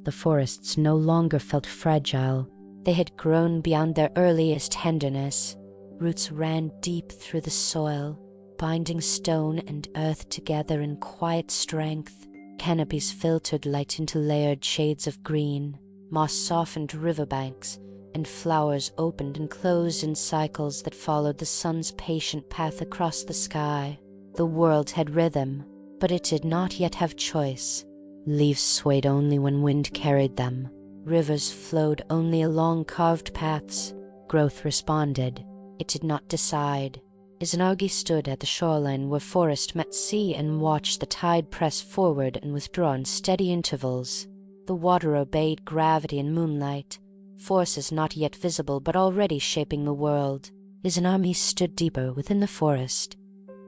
The forests no longer felt fragile. They had grown beyond their earliest tenderness. Roots ran deep through the soil, binding stone and earth together in quiet strength. Canopies filtered light into layered shades of green. Moss softened riverbanks, and flowers opened and closed in cycles that followed the sun's patient path across the sky. The world had rhythm, but it did not yet have choice. Leaves swayed only when wind carried them. Rivers flowed only along carved paths. Growth responded. It did not decide. Izanagi stood at the shoreline where forest met sea and watched the tide press forward and withdraw in steady intervals. The water obeyed gravity and moonlight, forces not yet visible but already shaping the world. Izanami stood deeper within the forest,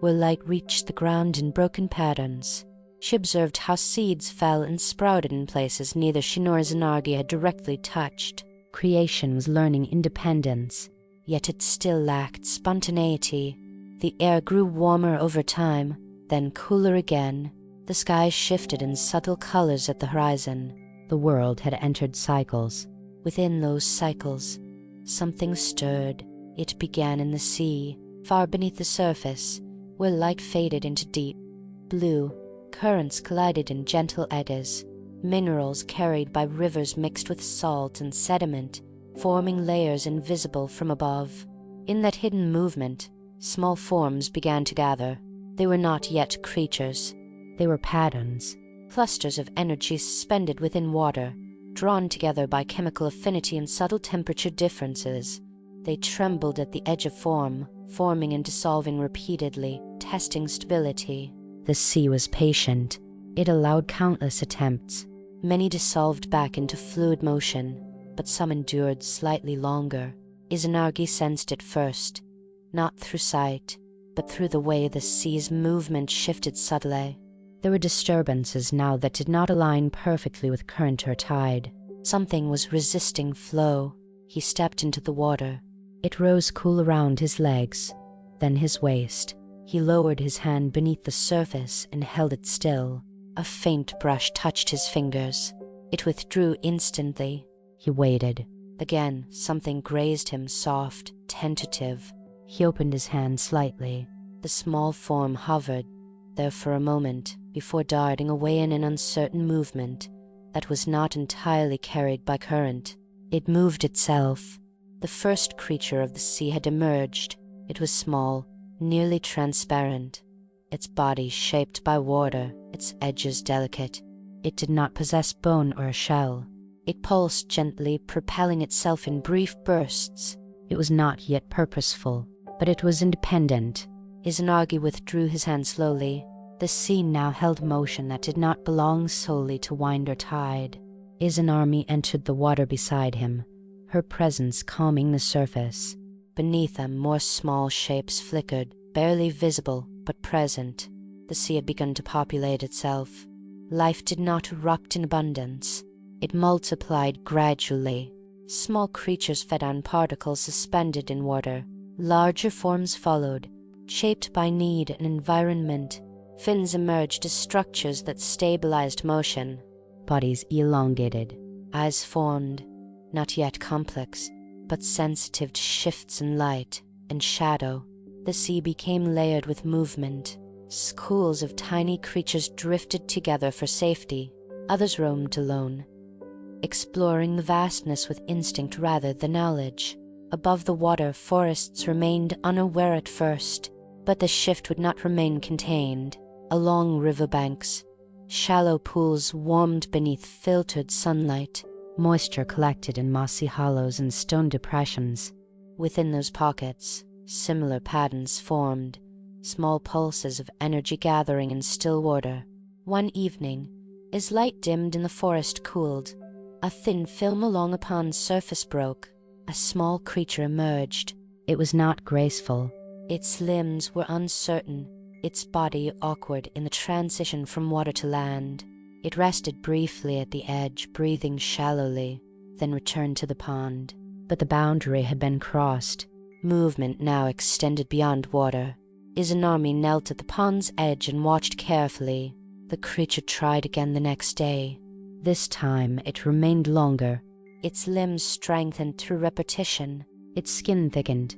where light reached the ground in broken patterns. She observed how seeds fell and sprouted in places neither she nor Izanagi had directly touched. Creation was learning independence, yet it still lacked spontaneity. The air grew warmer over time, then cooler again. The sky shifted in subtle colors at the horizon. The world had entered cycles. Within those cycles, something stirred. It began in the sea, far beneath the surface, where light faded into deep blue. Currents collided in gentle eddies. Minerals carried by rivers mixed with salt and sediment, forming layers invisible from above. In that hidden movement, small forms began to gather. They were not yet creatures. They were patterns, clusters of energy suspended within water, drawn together by chemical affinity and subtle temperature differences. They trembled at the edge of form, forming and dissolving repeatedly, testing stability. The sea was patient. It allowed countless attempts. Many dissolved back into fluid motion, but some endured slightly longer. Izanagi sensed it first, not through sight, but through the way the sea's movement shifted subtly. There were disturbances now that did not align perfectly with current or tide. Something was resisting flow. He stepped into the water. It rose cool around his legs, then his waist. He lowered his hand beneath the surface and held it still. A faint brush touched his fingers. It withdrew instantly. He waited. Again, something grazed him, soft, tentative. He opened his hand slightly. The small form hovered there for a moment before darting away in an uncertain movement that was not entirely carried by current. It moved itself. The first creature of the sea had emerged. It was small, nearly transparent, its body shaped by water, its edges delicate. It did not possess bone or shell. It pulsed gently, propelling itself in brief bursts. It was not yet purposeful, but it was independent. Izanagi withdrew his hand slowly. The sea now held motion that did not belong solely to wind or tide. Izanami entered the water beside him, her presence calming the surface. Beneath them, more small shapes flickered, barely visible, but present. The sea had begun to populate itself. Life did not erupt in abundance. It multiplied gradually. Small creatures fed on particles suspended in water. Larger forms followed, shaped by need and environment. Fins emerged as structures that stabilized motion. Bodies elongated. Eyes formed, not yet complex, but sensitive to shifts in light and shadow. The sea became layered with movement. Schools of tiny creatures drifted together for safety. Others roamed alone, exploring the vastness with instinct rather than knowledge. Above the water, forests remained unaware at first, but the shift would not remain contained. Along riverbanks, shallow pools warmed beneath filtered sunlight. Moisture collected in mossy hollows and stone depressions. Within those pockets, similar patterns formed, small pulses of energy gathering in still water. One evening, as light dimmed and the forest cooled, a thin film along a pond's surface broke. A small creature emerged. It was not graceful. Its limbs were uncertain, its body awkward in the transition from water to land. It rested briefly at the edge, breathing shallowly, then returned to the pond. But the boundary had been crossed. Movement now extended beyond water. Izanami knelt at the pond's edge and watched carefully. The creature tried again the next day. This time it remained longer. Its limbs strengthened through repetition. Its skin thickened,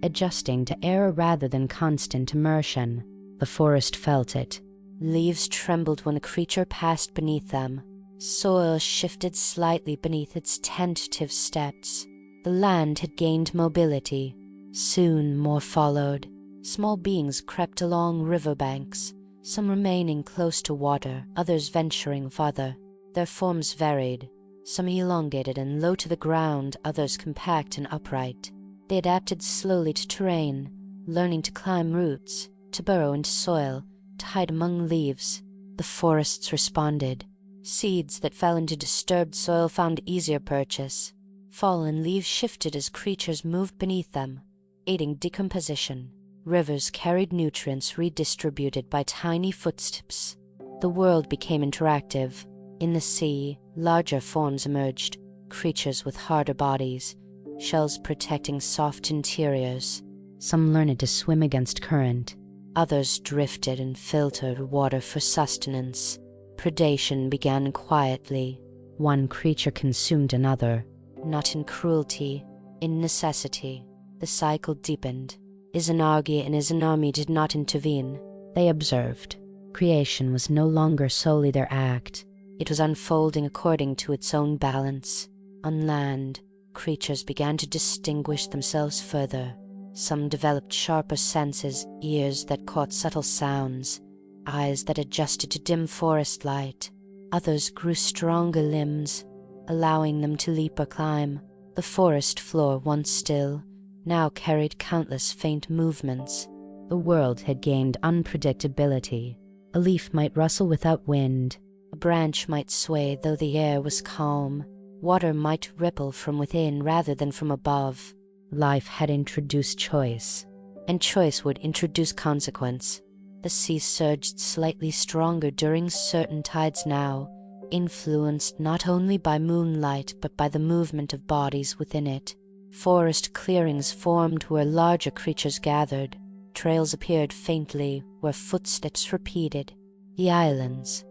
adjusting to air rather than constant immersion. The forest felt it. Leaves trembled when the creature passed beneath them. Soil shifted slightly beneath its tentative steps. The land had gained mobility. Soon more followed. Small beings crept along riverbanks, some remaining close to water, others venturing farther. Their forms varied, some elongated and low to the ground, others compact and upright. They adapted slowly to terrain, learning to climb roots, to burrow into soil, to hide among leaves. The forests responded. Seeds that fell into disturbed soil found easier purchase. Fallen leaves shifted as creatures moved beneath them, aiding decomposition. Rivers carried nutrients redistributed by tiny footsteps. The world became interactive. In the sea, larger forms emerged, creatures with harder bodies, shells protecting soft interiors. Some learned to swim against current. Others drifted and filtered water for sustenance. Predation began quietly. One creature consumed another. Not in cruelty, in necessity. The cycle deepened. Izanagi and Izanami did not intervene. They observed. Creation was no longer solely their act. It was unfolding according to its own balance. On land, creatures began to distinguish themselves further. Some developed sharper senses, ears that caught subtle sounds, eyes that adjusted to dim forest light. Others grew stronger limbs, allowing them to leap or climb. The forest floor, once still, now carried countless faint movements. The world had gained unpredictability. A leaf might rustle without wind. A branch might sway though the air was calm. Water might ripple from within rather than from above. Life had introduced choice, and choice would introduce consequence. The sea surged slightly stronger during certain tides now, influenced not only by moonlight but by the movement of bodies within it. Forest clearings formed where larger creatures gathered. Trails appeared faintly where footsteps repeated. The islands,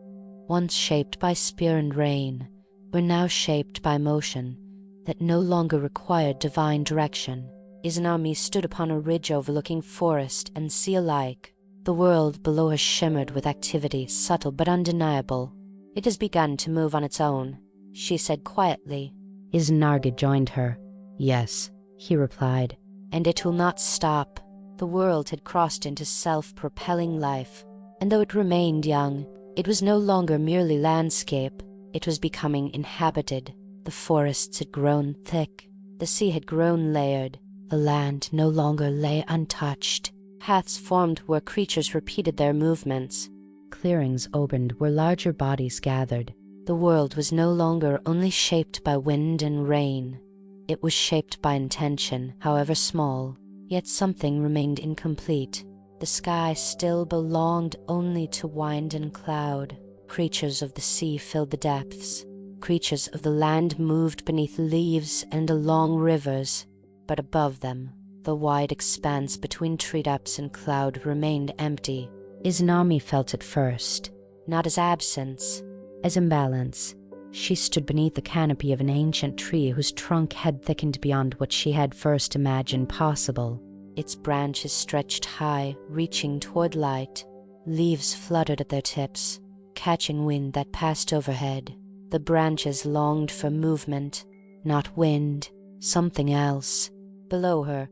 once shaped by spear and rain, were now shaped by motion that no longer required divine direction. Izanami stood upon a ridge overlooking forest and sea alike. The world below her shimmered with activity, subtle but undeniable. "It has begun to move on its own," she said quietly. Izanagi joined her. "Yes," he replied. "And it will not stop." The world had crossed into self-propelling life, and though it remained young, it was no longer merely landscape. It was becoming inhabited. The forests had grown thick. The sea had grown layered. The land no longer lay untouched. Paths formed where creatures repeated their movements. Clearings opened where larger bodies gathered. The world was no longer only shaped by wind and rain. It was shaped by intention, however small. Yet something remained incomplete. The sky still belonged only to wind and cloud. Creatures of the sea filled the depths. Creatures of the land moved beneath leaves and along rivers. But above them, the wide expanse between treetops and cloud remained empty. Izanami felt it first. Not as absence, as imbalance. She stood beneath the canopy of an ancient tree whose trunk had thickened beyond what she had first imagined possible. Its branches stretched high, reaching toward light. Leaves fluttered at their tips, catching wind that passed overhead. The branches longed for movement, not wind, something else. Below her,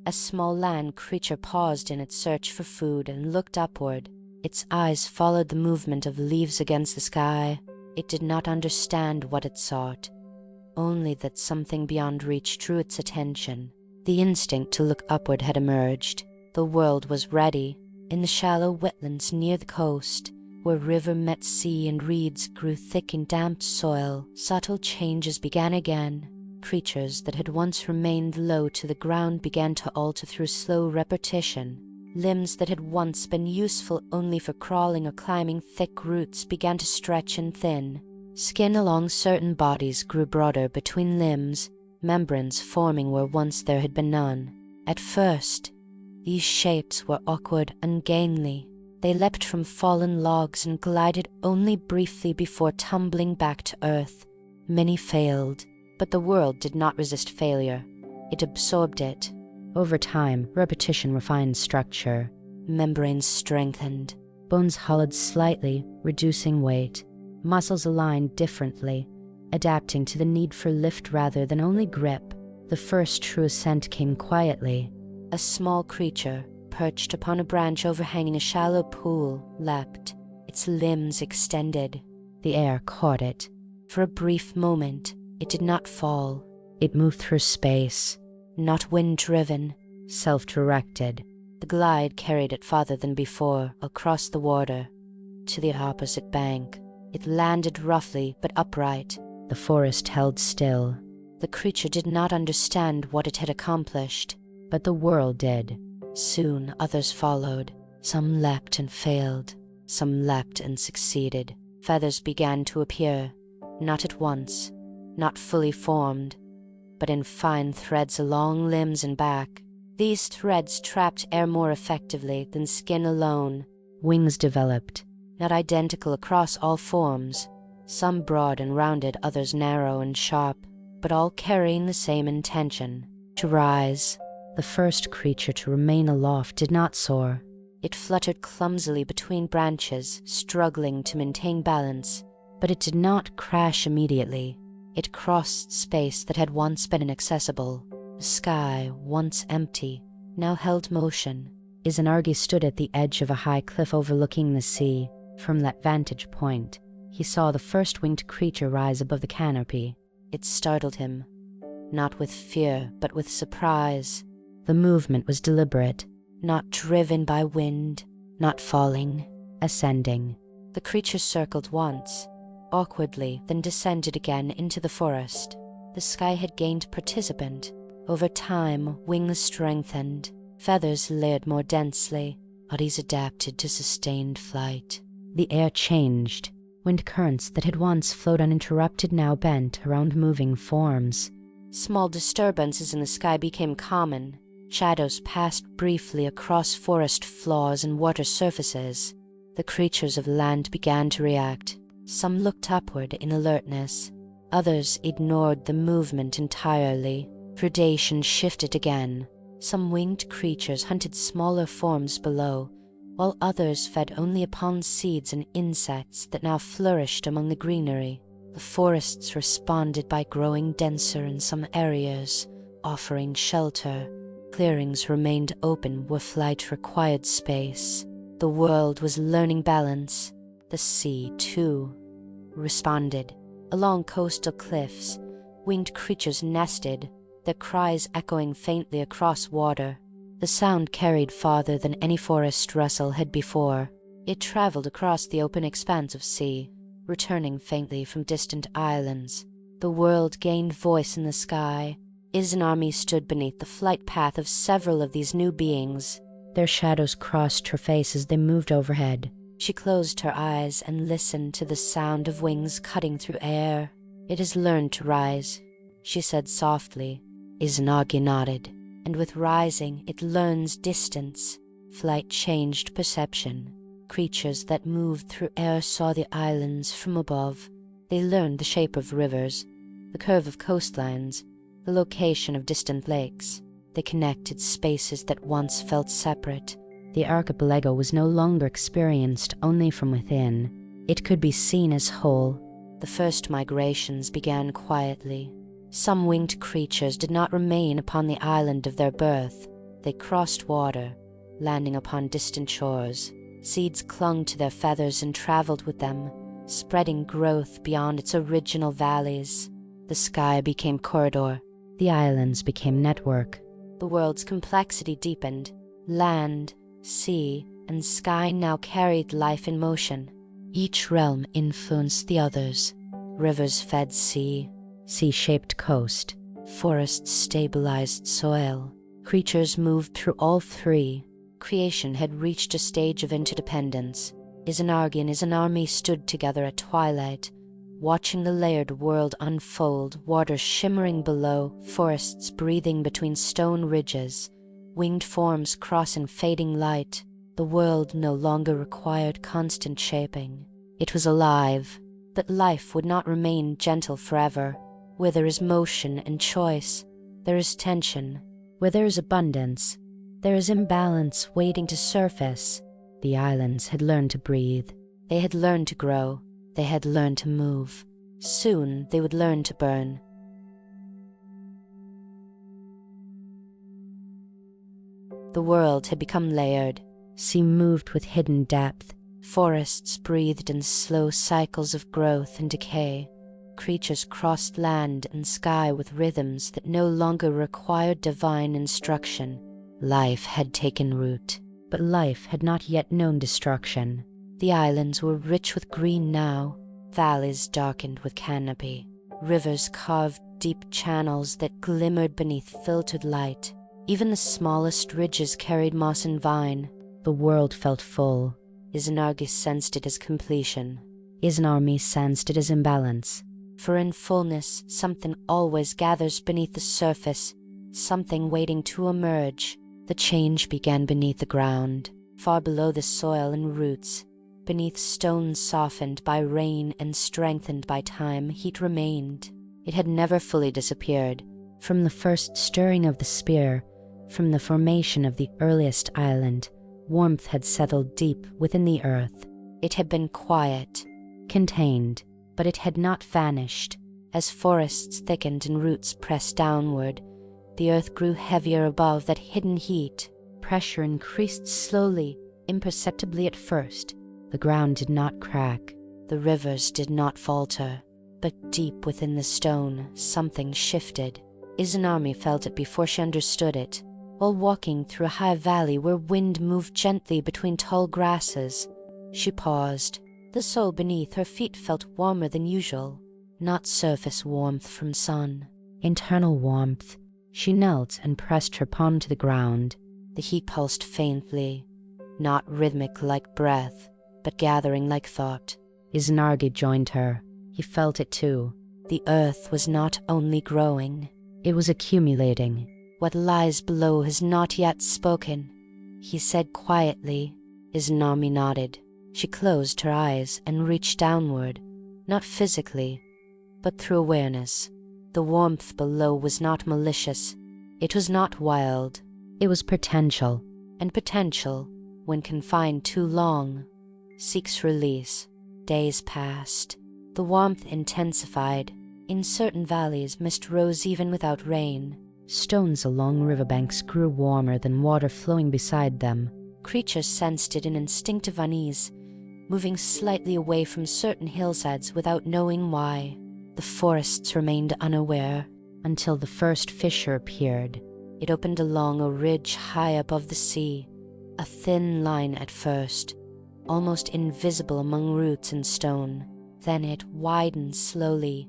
a small land creature paused in its search for food and looked upward. Its eyes followed the movement of leaves against the sky. It did not understand what it sought, only that something beyond reach drew its attention. The instinct to look upward had emerged. The world was ready. In the shallow wetlands near the coast, where river met sea and reeds grew thick in damp soil, subtle changes began again. Creatures that had once remained low to the ground began to alter through slow repetition. Limbs that had once been useful only for crawling or climbing thick roots began to stretch and thin. Skin along certain bodies grew broader between limbs, membranes forming where once there had been none. At first, these shapes were awkward, ungainly. They leapt from fallen logs and glided only briefly before tumbling back to earth. Many failed, but the world did not resist failure. It absorbed it. Over time, repetition refined structure. Membranes strengthened. Bones hollowed slightly, reducing weight. Muscles aligned differently, adapting to the need for lift rather than only grip. The first true ascent came quietly. A small creature, perched upon a branch overhanging a shallow pool, leapt. Its limbs extended. The air caught it. For a brief moment, it did not fall. It moved through space. Not wind-driven, self-directed. The glide carried it farther than before, across the water, to the opposite bank. It landed roughly but upright. The forest held still. The creature did not understand what it had accomplished. But the world did. Soon others followed. Some leapt and failed. Some leapt and succeeded. Feathers began to appear, not at once, not fully formed, but in fine threads along limbs and back. These threads trapped air more effectively than skin alone. Wings developed. Not identical across all forms, some broad and rounded, others narrow and sharp, but all carrying the same intention: to rise. The first creature to remain aloft did not soar. It fluttered clumsily between branches, struggling to maintain balance. But it did not crash immediately. It crossed space that had once been inaccessible. The sky, once empty, now held motion. Izanagi stood at the edge of a high cliff overlooking the sea. From that vantage point, he saw the first winged creature rise above the canopy. It startled him, not with fear, but with surprise. The movement was deliberate. Not driven by wind, not falling, ascending. The creature circled once, awkwardly, then descended again into the forest. The sky had gained participant. Over time, wings strengthened, feathers layered more densely, bodies adapted to sustained flight. The air changed. Wind currents that had once flowed uninterrupted now bent around moving forms. Small disturbances in the sky became common. Shadows passed briefly across forest floors and water surfaces. The creatures of land began to react. Some looked upward in alertness. Others ignored the movement entirely. Predation shifted again. Some winged creatures hunted smaller forms below, while others fed only upon seeds and insects that now flourished among the greenery. The forests responded by growing denser in some areas, offering shelter. Clearings remained open where flight required space. The world was learning balance. The sea, too, responded. Along coastal cliffs, winged creatures nested, their cries echoing faintly across water. The sound carried farther than any forest rustle had before. It traveled across the open expanse of sea, returning faintly from distant islands. The world gained voice in the sky. Izanami stood beneath the flight path of several of these new beings. Their shadows crossed her face as they moved overhead. She closed her eyes and listened to the sound of wings cutting through air. "It has learned to rise," she said softly. Izanagi nodded. "And with rising, it learns distance." Flight changed perception. Creatures that moved through air saw the islands from above. They learned the shape of rivers, the curve of coastlines, the location of distant lakes. They connected spaces that once felt separate. The archipelago was no longer experienced only from within. It could be seen as whole. The first migrations began quietly. Some winged creatures did not remain upon the island of their birth. They crossed water, landing upon distant shores. Seeds clung to their feathers and traveled with them, spreading growth beyond its original valleys. The sky became corridor. The islands became network. The world's complexity deepened. Land, sea, and sky now carried life in motion. Each realm influenced the others. Rivers fed sea. Sea shaped coast. Forests stabilized soil. Creatures moved through all three. Creation had reached a stage of interdependence. Izanagi and Izanami stood together at twilight, watching the layered world unfold, water shimmering below, forests breathing between stone ridges, winged forms cross in fading light. The world no longer required constant shaping. It was alive, but life would not remain gentle forever. Where there is motion and choice, there is tension. Where there is abundance, there is imbalance waiting to surface. The islands had learned to breathe. They had learned to grow. They had learned to move. Soon they would learn to burn. The world had become layered. Sea moved with hidden depth. Forests breathed in slow cycles of growth and decay. Creatures crossed land and sky with rhythms that no longer required divine instruction. Life had taken root. But life had not yet known destruction. The islands were rich with green now. Valleys darkened with canopy. Rivers carved deep channels that glimmered beneath filtered light. Even the smallest ridges carried moss and vine. The world felt full. Izanagi sensed it as completion. Izanami sensed it as imbalance. For in fullness, something always gathers beneath the surface, something waiting to emerge. The change began beneath the ground, far below the soil and roots. Beneath stones softened by rain and strengthened by time, heat remained. It had never fully disappeared. From the first stirring of the spear, from the formation of the earliest island, warmth had settled deep within the earth. It had been quiet, contained, but it had not vanished. As forests thickened and roots pressed downward, the earth grew heavier above that hidden heat. Pressure increased slowly, imperceptibly at first. The ground did not crack. The rivers did not falter. But deep within the stone, something shifted. Izanami felt it before she understood it. While walking through a high valley where wind moved gently between tall grasses, she paused. The soil beneath her feet felt warmer than usual. Not surface warmth from sun. Internal warmth. She knelt and pressed her palm to the ground. The heat pulsed faintly, not rhythmic like breath, but gathering like thought. Izanagi joined her. He felt it too. The earth was not only growing. It was accumulating. What lies below has not yet spoken, he said quietly. Izanami nodded. She closed her eyes and reached downward, not physically, but through awareness. The warmth below was not malicious. It was not wild. It was potential. And potential, when confined too long, seeks release. Days passed. The warmth intensified. In certain valleys, mist rose even without rain. Stones along riverbanks grew warmer than water flowing beside them. Creatures sensed it in instinctive unease, moving slightly away from certain hillsides without knowing why. The forests remained unaware until the first fissure appeared. It opened along a ridge high above the sea, a thin line at first, almost invisible among roots and stone. Then it widened slowly,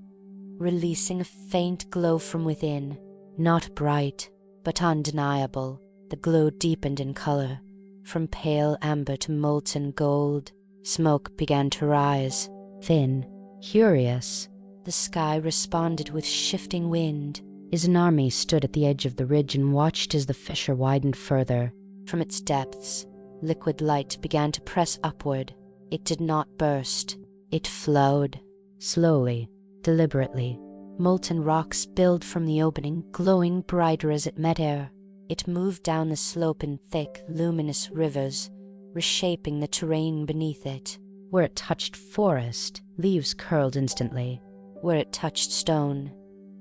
releasing a faint glow from within. Not bright, but undeniable. The glow deepened in color, from pale amber to molten gold. Smoke began to rise, thin, curious. The sky responded with shifting wind. Izanami stood at the edge of the ridge and watched as the fissure widened further. From its depths, liquid light began to press upward. It did not burst. It flowed. Slowly, deliberately. Molten rock spilled from the opening, glowing brighter as it met air. It moved down the slope in thick, luminous rivers, reshaping the terrain beneath it. Where it touched forest, leaves curled instantly. Where it touched stone,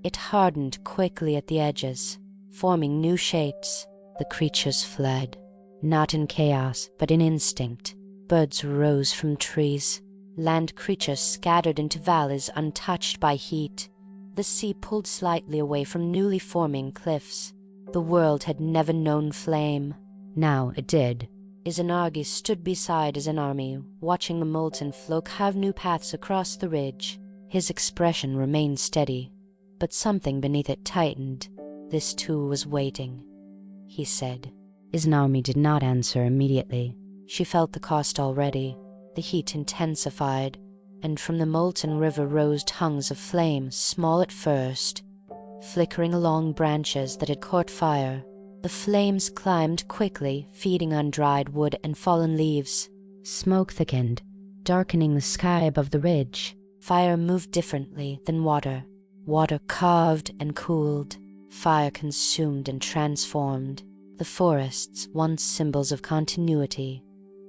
it hardened quickly at the edges, forming new shapes. The creatures fled, not in chaos, but in instinct. Birds rose from trees. Land creatures scattered into valleys untouched by heat. The sea pulled slightly away from newly forming cliffs. The world had never known flame. Now it did. Izanagi stood beside Izanami, watching the molten flow carve new paths across the ridge. His expression remained steady, but something beneath it tightened. This too was waiting, he said. Izanami did not answer immediately. She felt the cost already. The heat intensified, and from the molten river rose tongues of flame, small at first, flickering along branches that had caught fire. The flames climbed quickly, feeding on dried wood and fallen leaves. Smoke thickened, darkening the sky above the ridge. Fire moved differently than water. Water carved and cooled. Fire consumed and transformed. The forests, once symbols of continuity,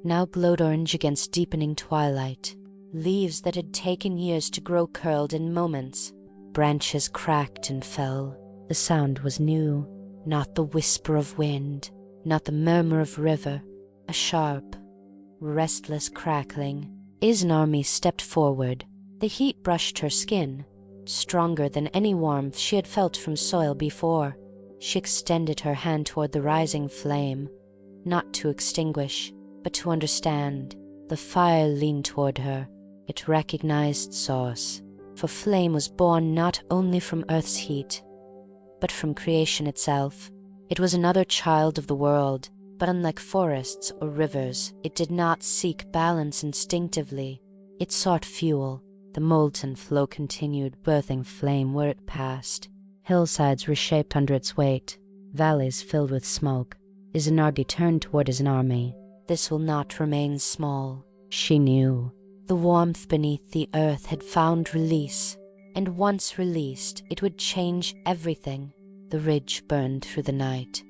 now glowed orange against deepening twilight. Leaves that had taken years to grow curled in moments. Branches cracked and fell. The sound was new. Not the whisper of wind, not the murmur of river. A sharp, restless crackling. Izanami stepped forward. The heat brushed her skin, stronger than any warmth she had felt from soil before. She extended her hand toward the rising flame, not to extinguish, but to understand. The fire leaned toward her. It recognized source, for flame was born not only from Earth's heat, but from creation itself. It was another child of the world, but unlike forests or rivers, it did not seek balance instinctively. It sought fuel. The molten flow continued, birthing flame where it passed. Hillsides reshaped under its weight, valleys filled with smoke. Izanagi turned toward Izanami. This will not remain small, she knew. The warmth beneath the earth had found release, and once released, it would change everything. The ridge burned through the night,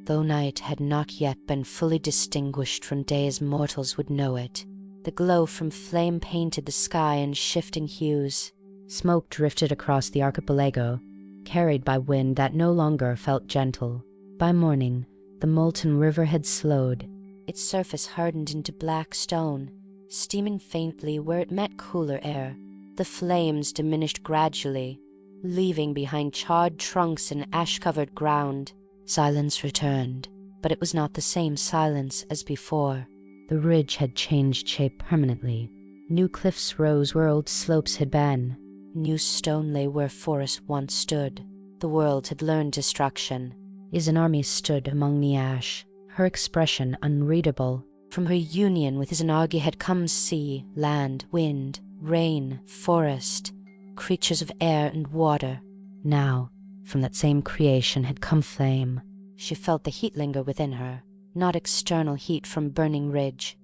though night had not yet been fully distinguished from day as mortals would know it. The glow from flame painted the sky in shifting hues. Smoke drifted across the archipelago, carried by wind that no longer felt gentle. By morning, the molten river had slowed. Its surface hardened into black stone, steaming faintly where it met cooler air. The flames diminished gradually, leaving behind charred trunks and ash-covered ground. Silence returned, but it was not the same silence as before. The ridge had changed shape permanently. New cliffs rose where old slopes had been. New stone lay where forest once stood. The world had learned destruction. Izanami stood among the ash, her expression unreadable. From her union with Izanagi had come sea, land, wind, rain, forest, creatures of air and water. Now, from that same creation had come flame. She felt the heat linger within her, not external heat from burning ridge,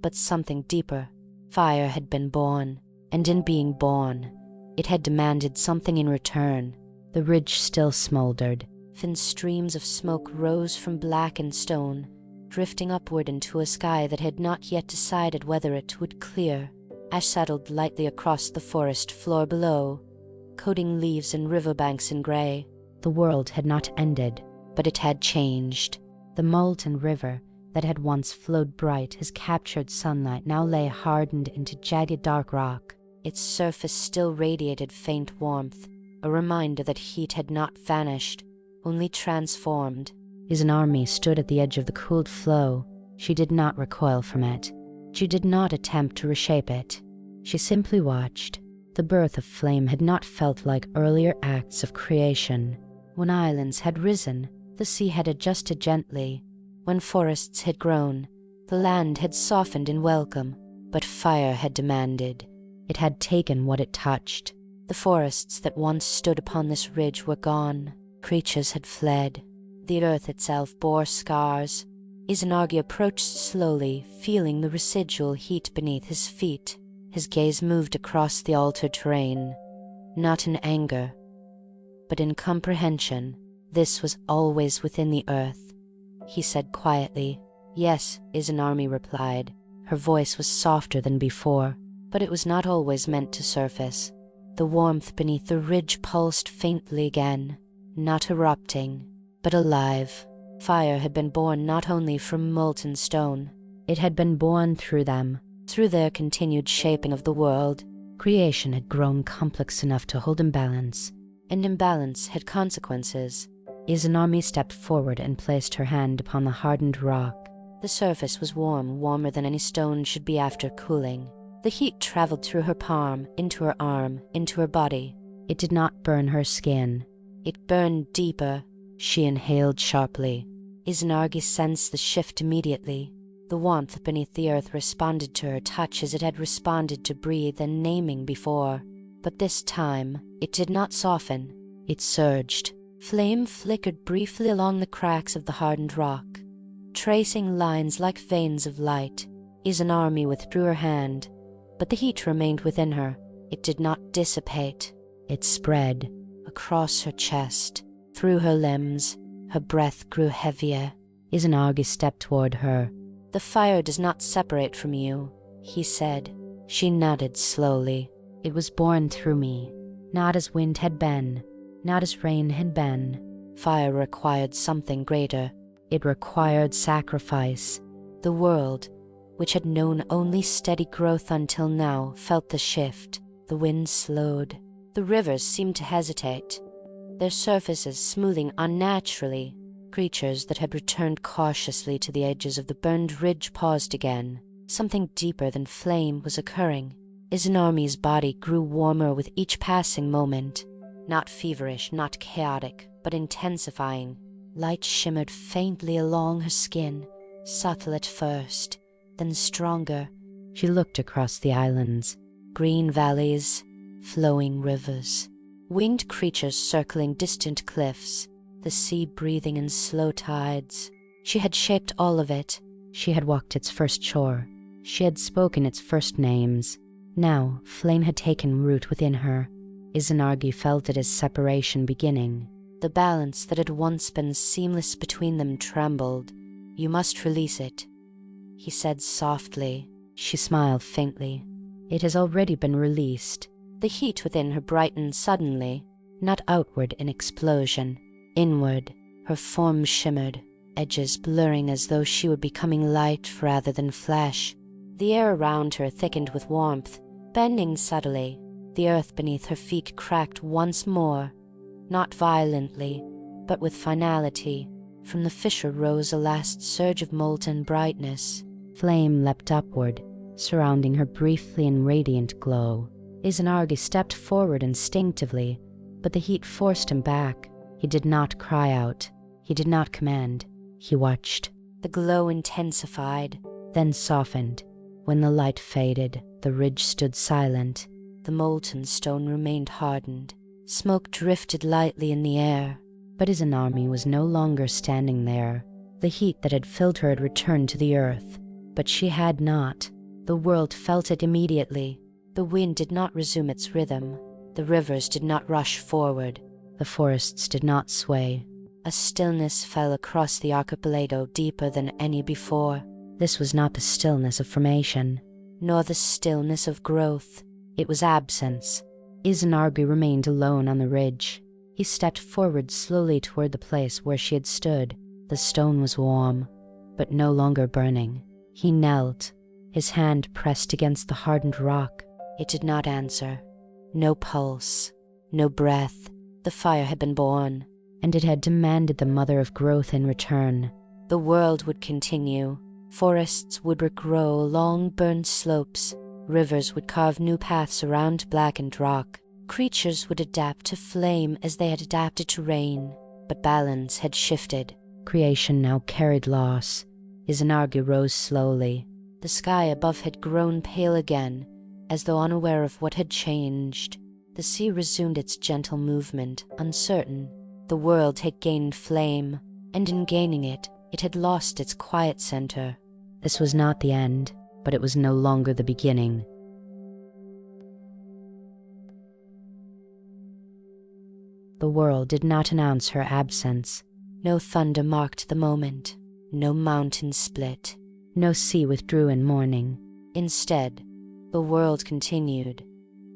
but something deeper. Fire had been born, and in being born, it had demanded something in return. The ridge still smoldered. Thin streams of smoke rose from blackened stone, drifting upward into a sky that had not yet decided whether it would clear. Ash settled lightly across the forest floor below, coating leaves and riverbanks in grey. The world had not ended, but it had changed. The molten river that had once flowed bright as captured sunlight now lay hardened into jagged dark rock. Its surface still radiated faint warmth, a reminder that heat had not vanished, only transformed. Izanami stood at the edge of the cooled flow. She did not recoil from it. She did not attempt to reshape it. She simply watched. The birth of flame had not felt like earlier acts of creation. When islands had risen, the sea had adjusted gently. When forests had grown, the land had softened in welcome. But fire had demanded. It had taken what it touched. The forests that once stood upon this ridge were gone. Creatures had fled. The earth itself bore scars. Izanagi approached slowly, feeling the residual heat beneath his feet. His gaze moved across the altered terrain, not in anger, but in comprehension. This was always within the earth, he said quietly. Yes, Izanami replied. Her voice was softer than before, but it was not always meant to surface. The warmth beneath the ridge pulsed faintly again, not erupting, but alive. Fire had been born not only from molten stone. It had been born through them, through their continued shaping of the world. Creation had grown complex enough to hold imbalance, and imbalance had consequences. Izanami stepped forward and placed her hand upon the hardened rock. The surface was warm, warmer than any stone should be after cooling. The heat traveled through her palm, into her arm, into her body. It did not burn her skin. It burned deeper. She inhaled sharply. Izanagi sensed the shift immediately. The warmth beneath the earth responded to her touch as it had responded to breathe and naming before. But this time, it did not soften. It surged. Flame flickered briefly along the cracks of the hardened rock, tracing lines like veins of light. Izanami withdrew her hand, but the heat remained within her. It did not dissipate. It spread across her chest, through her limbs. Her breath grew heavier. Izanagi stepped toward her. The fire does not separate from you, he said. She nodded slowly. It was born through me, not as wind had been, not as rain had been. Fire required something greater. It required sacrifice. The world, which had known only steady growth until now, felt the shift. The wind slowed. The rivers seemed to hesitate, their surfaces smoothing unnaturally. Creatures that had returned cautiously to the edges of the burned ridge paused again. Something deeper than flame was occurring. Izanami's body grew warmer with each passing moment. Not feverish, not chaotic, but intensifying. Light shimmered faintly along her skin, subtle at first, then stronger. She looked across the islands. Green valleys, flowing rivers, winged creatures circling distant cliffs, the sea breathing in slow tides. She had shaped all of it. She had walked its first shore. She had spoken its first names. Now, flame had taken root within her. Izanagi felt it as separation beginning. The balance that had once been seamless between them trembled. You must release it, he said softly. She smiled faintly. It has already been released. The heat within her brightened suddenly, not outward in explosion. Inward, her form shimmered, edges blurring as though she were becoming light rather than flesh. The air around her thickened with warmth, bending subtly. The earth beneath her feet cracked once more, not violently, but with finality. From the fissure rose a last surge of molten brightness. Flame leapt upward, surrounding her briefly in radiant glow. Izanagi stepped forward instinctively, but the heat forced him back. He did not cry out. He did not command. He watched. The glow intensified, then softened. When the light faded, the ridge stood silent. The molten stone remained hardened. Smoke drifted lightly in the air. But Izanami was no longer standing there. The heat that had filled her had returned to the earth, but she had not. The world felt it immediately. The wind did not resume its rhythm. The rivers did not rush forward. The forests did not sway. A stillness fell across the archipelago deeper than any before. This was not the stillness of formation, nor the stillness of growth. It was absence. Izanagi remained alone on the ridge. He stepped forward slowly toward the place where she had stood. The stone was warm, but no longer burning. He knelt, his hand pressed against the hardened rock. It did not answer. No pulse, no breath. The fire had been born, and it had demanded the mother of growth in return. The world would continue. Forests would regrow along burned slopes. Rivers would carve new paths around blackened rock. Creatures would adapt to flame as they had adapted to rain. But balance had shifted. Creation now carried loss. Izanagi rose slowly. The sky above had grown pale again, as though unaware of what had changed. The sea resumed its gentle movement, uncertain. The world had gained flame, and in gaining it, it had lost its quiet center. This was not the end, but it was no longer the beginning. The world did not announce her absence. No thunder marked the moment. No mountain split. No sea withdrew in mourning. Instead, the world continued,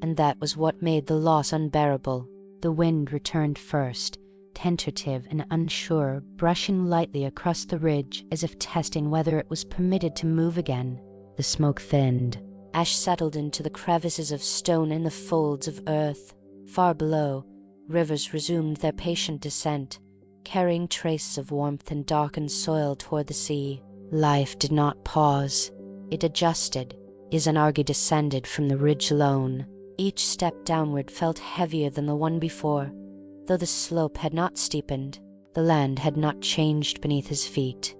and that was what made the loss unbearable. The wind returned first, tentative and unsure, brushing lightly across the ridge as if testing whether it was permitted to move again. The smoke thinned. Ash settled into the crevices of stone and the folds of earth. Far below, rivers resumed their patient descent, carrying traces of warmth and darkened soil toward the sea. Life did not pause. It adjusted. Izanagi descended from the ridge alone. Each step downward felt heavier than the one before. Though the slope had not steepened, the land had not changed beneath his feet.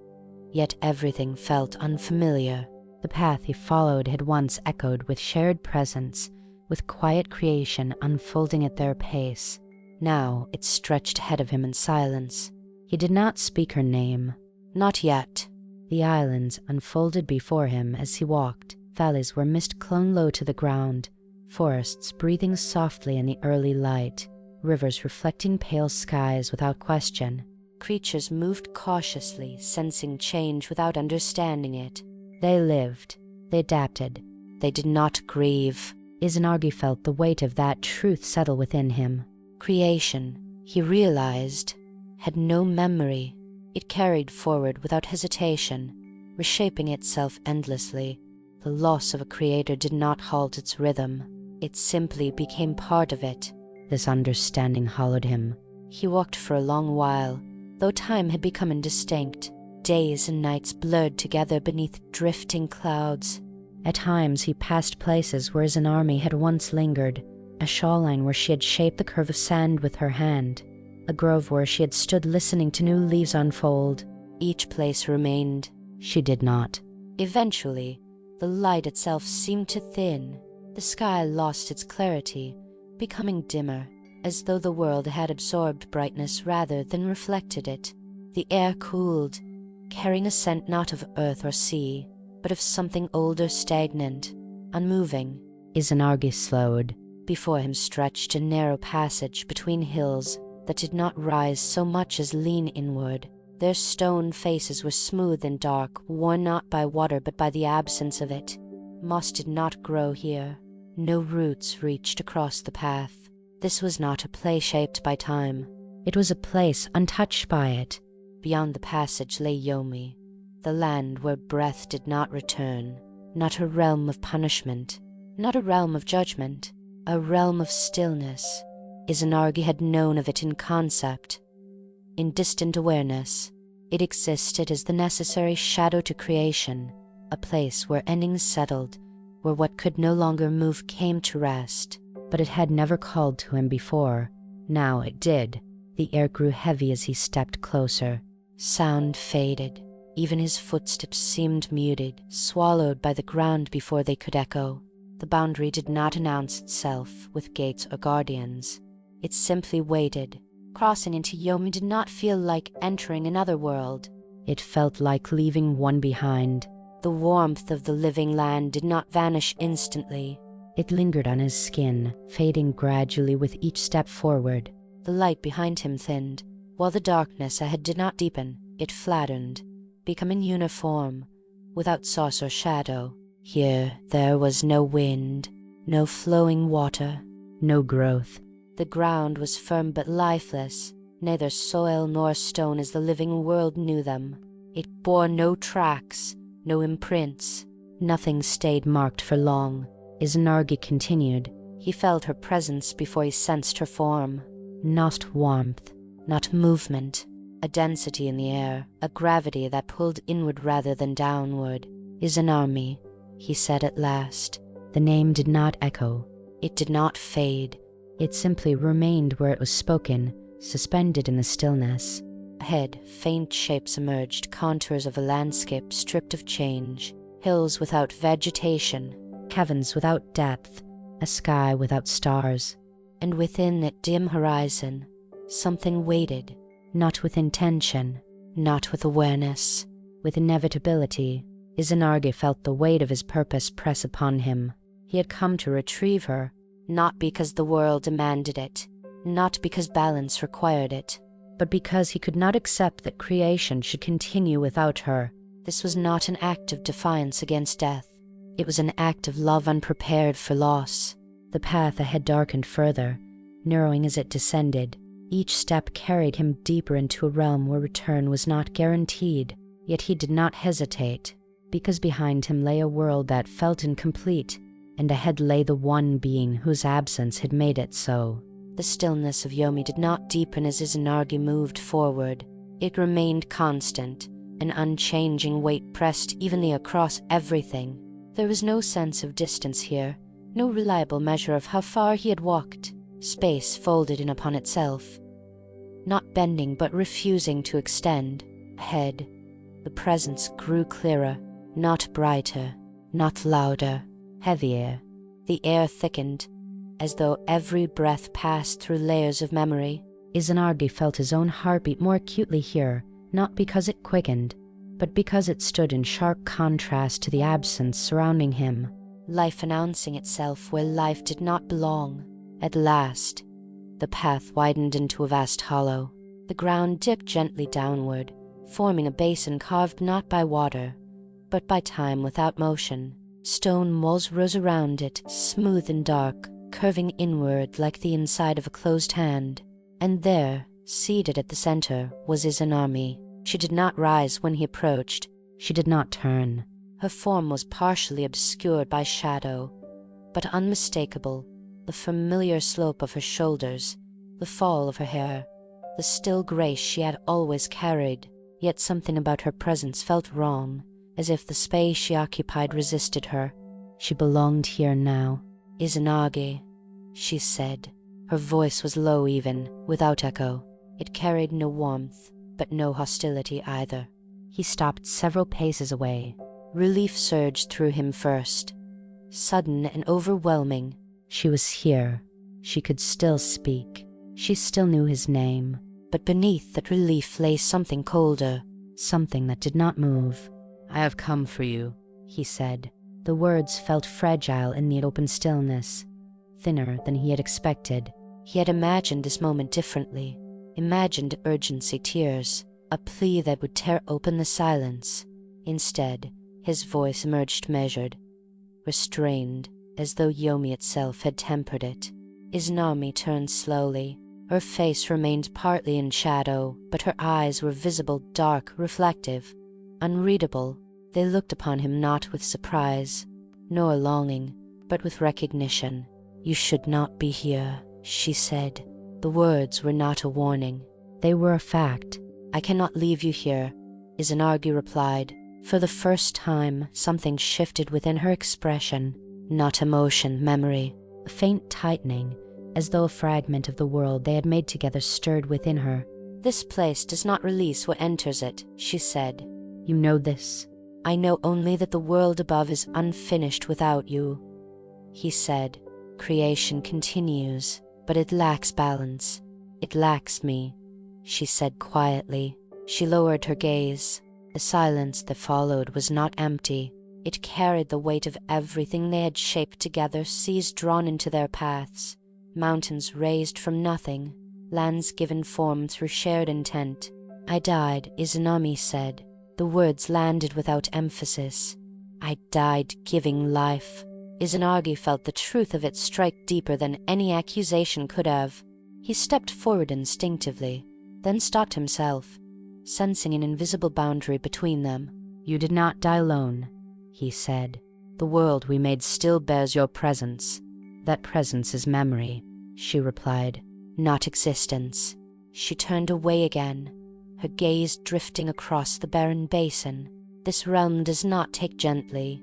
Yet everything felt unfamiliar. The path he followed had once echoed with shared presence, with quiet creation unfolding at their pace. Now it stretched ahead of him in silence. He did not speak her name. Not yet. The islands unfolded before him as he walked. Valleys where mist clung low to the ground, forests breathing softly in the early light, rivers reflecting pale skies without question. Creatures moved cautiously, sensing change without understanding it. They lived. They adapted. They did not grieve. Izanagi felt the weight of that truth settle within him. Creation, he realized, had no memory. It carried forward without hesitation, reshaping itself endlessly. The loss of a creator did not halt its rhythm. It simply became part of it. This understanding hollowed him. He walked for a long while, though time had become indistinct. Days and nights blurred together beneath drifting clouds. At times he passed places where Izanami had once lingered, a shoreline where she had shaped the curve of sand with her hand, a grove where she had stood listening to new leaves unfold. Each place remained. She did not. Eventually, the light itself seemed to thin. The sky lost its clarity, becoming dimmer, as though the world had absorbed brightness rather than reflected it. The air cooled, carrying a scent not of earth or sea, but of something older, stagnant, unmoving. Izanagi slowed. Before him stretched a narrow passage between hills that did not rise so much as lean inward. Their stone faces were smooth and dark, worn not by water but by the absence of it. Moss did not grow here. No roots reached across the path. This was not a place shaped by time. It was a place untouched by it. Beyond the passage lay Yomi, the land where breath did not return. Not a realm of punishment, not a realm of judgment, a realm of stillness. Izanagi had known of it in concept. In distant awareness, it existed as the necessary shadow to creation, a place where endings settled, where what could no longer move came to rest. But it had never called to him before. Now it did. The air grew heavy as he stepped closer. Sound faded. Even his footsteps seemed muted, swallowed by the ground before they could echo. The boundary did not announce itself with gates or guardians. It simply waited. Crossing into Yomi did not feel like entering another world. It felt like leaving one behind. The warmth of the living land did not vanish instantly. It lingered on his skin, fading gradually with each step forward. The light behind him thinned, While the darkness ahead did not deepen, it flattened, becoming uniform, without source or shadow. Here there was no wind, no flowing water, no growth. The ground was firm but lifeless, neither soil nor stone as the living world knew them. It bore no tracks, no imprints. Nothing stayed marked for long. Izanagi continued. He felt her presence before he sensed her form. Not warmth, not movement, a density in the air, a gravity that pulled inward rather than downward. Izanami, he said at last. The name did not echo. It did not fade. It simply remained where it was spoken, suspended in the stillness. Ahead, faint shapes emerged, contours of a landscape stripped of change, hills without vegetation, caverns without depth, a sky without stars. And within that dim horizon, something waited. Not with intention, not with awareness, with inevitability. Izanagi felt the weight of his purpose press upon him. He had come to retrieve her, not because the world demanded it, not because balance required it, but because he could not accept that creation should continue without her. This was not an act of defiance against death. It was an act of love unprepared for loss. The path ahead darkened further, narrowing as it descended. Each step carried him deeper into a realm where return was not guaranteed. Yet he did not hesitate, because behind him lay a world that felt incomplete, and ahead lay the one being whose absence had made it so. The stillness of Yomi did not deepen as Izanagi moved forward. It remained constant, an unchanging weight pressed evenly across everything. There was no sense of distance here, no reliable measure of how far he had walked. Space folded in upon itself, not bending but refusing to extend. Ahead, the presence grew clearer, not brighter, not louder, heavier. The air thickened, as though every breath passed through layers of memory. Izanagi felt his own heartbeat more acutely here, not because it quickened, but because it stood in sharp contrast to the absence surrounding him. Life announcing itself where life did not belong. At last, the path widened into a vast hollow. The ground dipped gently downward, forming a basin carved not by water, but by time without motion. Stone walls rose around it, smooth and dark, curving inward like the inside of a closed hand. And there, seated at the center, was Izanami. She did not rise when he approached. She did not turn. Her form was partially obscured by shadow, but unmistakable. The familiar slope of her shoulders, the fall of her hair, the still grace she had always carried. Yet something about her presence felt wrong, as if the space she occupied resisted her. She belonged here now. Izanagi, she said. Her voice was low even, without echo. It carried no warmth, but no hostility either. He stopped several paces away. Relief surged through him first, sudden and overwhelming. She was here. She could still speak. She still knew his name. But beneath that relief lay something colder. Something that did not move. "I have come for you," he said. The words felt fragile in the open stillness, thinner than he had expected. He had imagined this moment differently. Imagined urgency, tears, a plea that would tear open the silence. Instead, his voice emerged measured, restrained, as though Yomi itself had tempered it. Izanami turned slowly. Her face remained partly in shadow, but her eyes were visible, dark, reflective, unreadable. They looked upon him not with surprise, nor longing, but with recognition. "You should not be here," she said. The words were not a warning. They were a fact. "I cannot leave you here," Izanagi replied. For the first time, something shifted within her expression. Not emotion, memory. A faint tightening, as though a fragment of the world they had made together stirred within her. "This place does not release what enters it," she said. "You know this?" "I know only that the world above is unfinished without you," he said. "Creation continues, but it lacks balance. It lacks me," she said quietly. She lowered her gaze. The silence that followed was not empty. It carried the weight of everything they had shaped together, seas drawn into their paths, mountains raised from nothing, lands given form through shared intent. I died, Izanami said. The words landed without emphasis. I died giving life. Izanagi felt the truth of it strike deeper than any accusation could have. He stepped forward instinctively, then stopped himself, sensing an invisible boundary between them. You did not die alone, he said. The world we made still bears your presence. That presence is memory, she replied. Not existence. She turned away again, her gaze drifting across the barren basin. This realm does not take gently,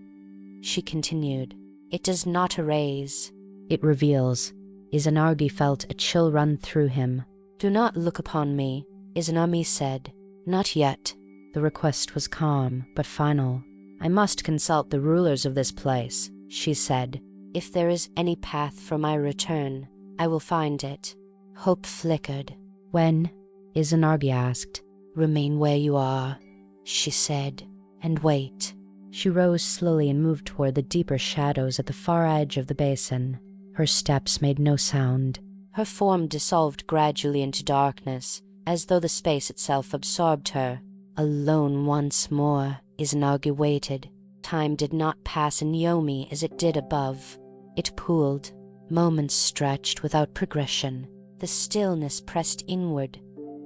she continued. It does not erase. It reveals. Izanagi felt a chill run through him. Do not look upon me, Izanami said. Not yet. The request was calm, but final. I must consult the rulers of this place, she said. If there is any path for my return, I will find it. Hope flickered. When? Izanagi asked. Remain where you are, she said, and wait. She rose slowly and moved toward the deeper shadows at the far edge of the basin. Her steps made no sound. Her form dissolved gradually into darkness, as though the space itself absorbed her. Alone once more, Izanagi waited. Time did not pass in Yomi as it did above. It pooled. Moments stretched without progression. The stillness pressed inward,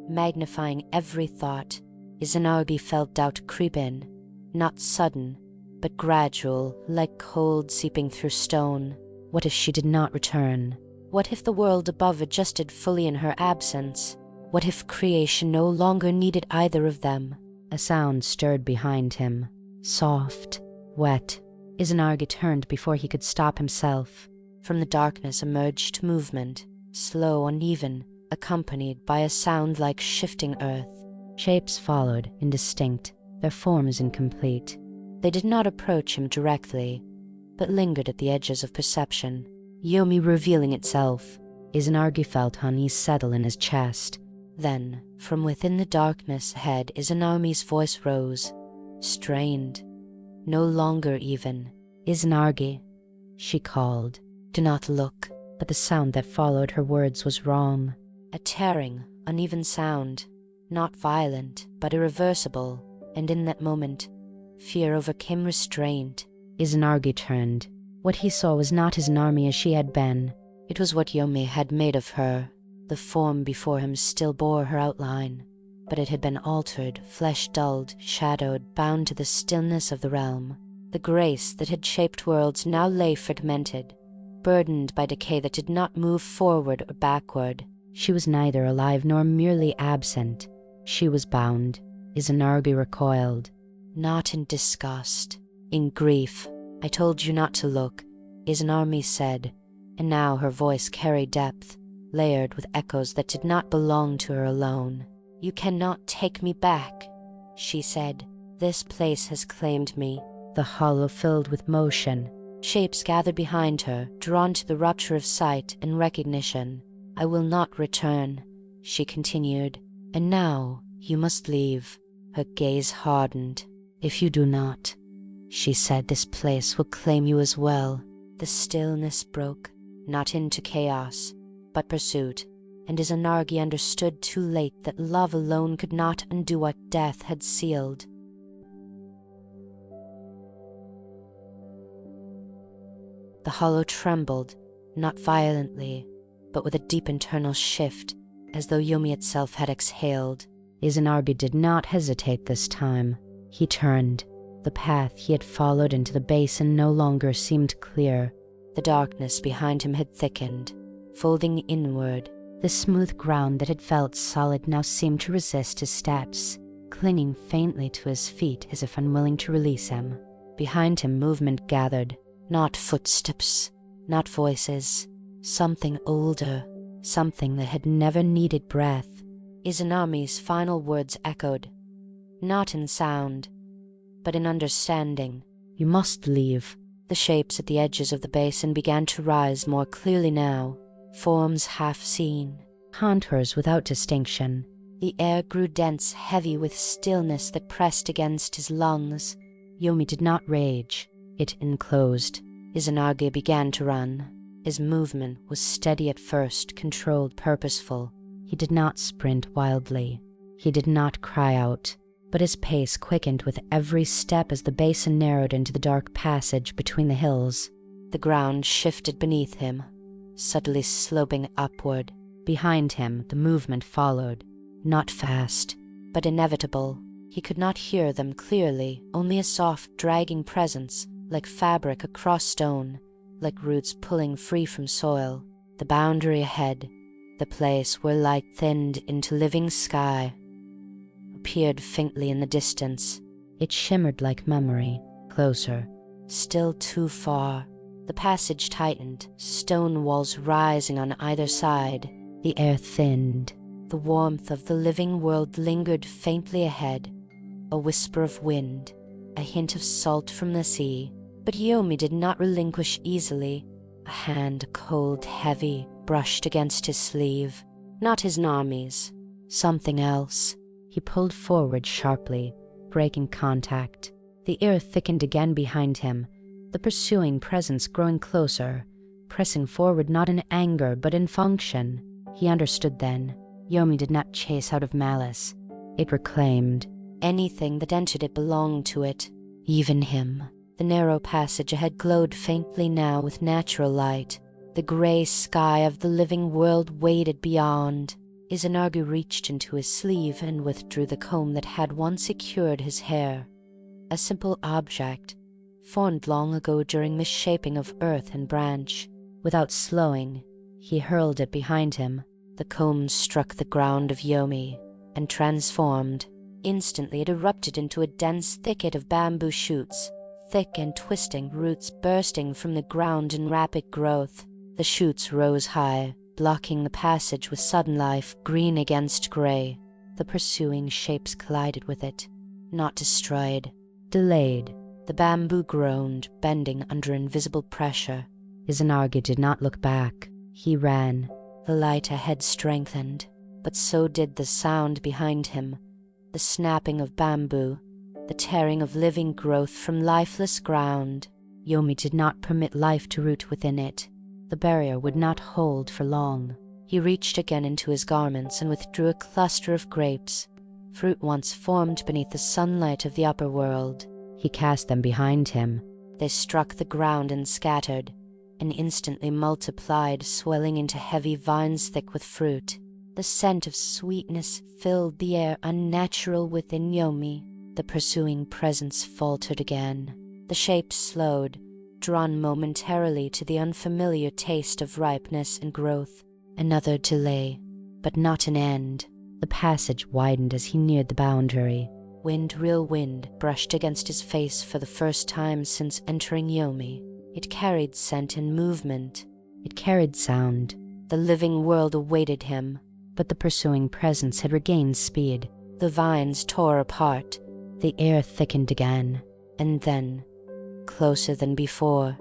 magnifying every thought. Izanagi felt doubt creep in. Not sudden, but gradual, like cold seeping through stone. What if she did not return? What if the world above adjusted fully in her absence? What if creation no longer needed either of them? A sound stirred behind him. Soft, wet. Izanagi turned before he could stop himself. From the darkness emerged movement, slow, uneven, accompanied by a sound like shifting earth. Shapes followed, indistinct, their forms incomplete. They did not approach him directly, but lingered at the edges of perception. Yomi revealing itself. Izanagi felt unease settle in his chest. Then, from within the darkness ahead, Izanami's voice rose, strained, no longer even. Izanagi, she called. Do not look. But the sound that followed her words was wrong. A tearing, uneven sound, not violent, but irreversible, and in that moment, fear overcame restraint. Izanagi turned. What he saw was not Izanami as she had been. It was what Yomi had made of her. The form before him still bore her outline, but it had been altered, flesh dulled, shadowed, bound to the stillness of the realm. The grace that had shaped worlds now lay fragmented, burdened by decay that did not move forward or backward. She was neither alive nor merely absent. She was bound. Izanagi recoiled. Not in disgust, in grief. I told you not to look, Izanami said, and now her voice carried depth, layered with echoes that did not belong to her alone. You cannot take me back, she said. This place has claimed me. The hollow filled with motion. Shapes gathered behind her, drawn to the rupture of sight and recognition. I will not return, she continued. And now you must leave. Her gaze hardened. If you do not, she said, this place will claim you as well. The stillness broke, not into chaos, but pursuit, and Izanagi understood too late that love alone could not undo what death had sealed. The hollow trembled, not violently, but with a deep internal shift, as though Yomi itself had exhaled. Izanagi did not hesitate this time. He turned. The path he had followed into the basin no longer seemed clear. The darkness behind him had thickened, folding inward. The smooth ground that had felt solid now seemed to resist his steps, clinging faintly to his feet as if unwilling to release him. Behind him movement gathered. Not footsteps, not voices. Something older, something that had never needed breath. Izanami's final words echoed, not in sound, but in understanding. You must leave. The shapes at the edges of the basin began to rise more clearly now, forms half seen, contours without distinction. The air grew dense, heavy with stillness that pressed against his lungs. Yomi did not rage. It enclosed. Izanagi began to run. His movement was steady at first, controlled, purposeful. He did not sprint wildly. He did not cry out, but his pace quickened with every step as the basin narrowed into the dark passage between the hills. The ground shifted beneath him, subtly sloping upward. Behind him, the movement followed, not fast, but inevitable. He could not hear them clearly, only a soft, dragging presence, like fabric across stone, like roots pulling free from soil. The boundary ahead, the place where light thinned into living sky, appeared faintly in the distance. It shimmered like memory, closer. Still too far. The passage tightened, stone walls rising on either side. The air thinned. The warmth of the living world lingered faintly ahead, a whisper of wind, a hint of salt from the sea. But Yomi did not relinquish easily. A hand, cold, heavy, brushed against his sleeve. Not his Nami's. Something else. He pulled forward sharply, breaking contact. The air thickened again behind him, the pursuing presence growing closer, pressing forward not in anger but in function. He understood then. Yomi did not chase out of malice. It reclaimed. Anything that entered it belonged to it, even him. The narrow passage ahead glowed faintly now with natural light. The grey sky of the living world waded beyond. Izanagi reached into his sleeve and withdrew the comb that had once secured his hair. A simple object, formed long ago during misshaping of earth and branch. Without slowing, he hurled it behind him. The comb struck the ground of Yomi, and transformed. Instantly it erupted into a dense thicket of bamboo shoots, thick and twisting roots bursting from the ground in rapid growth. The shoots rose high, blocking the passage with sudden life, green against grey. The pursuing shapes collided with it, not destroyed, delayed. The bamboo groaned, bending under invisible pressure. Izanagi did not look back. He ran. The light ahead strengthened, but so did the sound behind him. The snapping of bamboo, the tearing of living growth from lifeless ground. Yomi did not permit life to root within it. The barrier would not hold for long. He reached again into his garments and withdrew a cluster of grapes, fruit once formed beneath the sunlight of the upper world. He cast them behind him. They struck the ground and scattered, and instantly multiplied, swelling into heavy vines thick with fruit. The scent of sweetness filled the air unnatural within Yomi. The pursuing presence faltered again. The shapes slowed, drawn momentarily to the unfamiliar taste of ripeness and growth. Another delay, but not an end. The passage widened as he neared the boundary. Wind, real wind, brushed against his face for the first time since entering Yomi. It carried scent and movement. It carried sound. The living world awaited him. But the pursuing presence had regained speed. The vines tore apart. The air thickened again. And then, closer than before,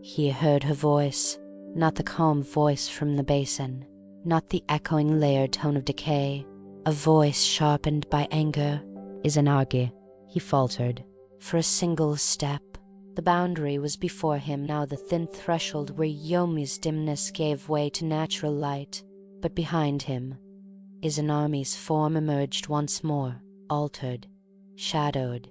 he heard her voice. Not the calm voice from the basin, not the echoing layered tone of decay. A voice sharpened by anger. Izanagi, he faltered. For a single step. The boundary was before him now, the thin threshold where Yomi's dimness gave way to natural light. But behind him, Izanami's form emerged once more, altered, shadowed,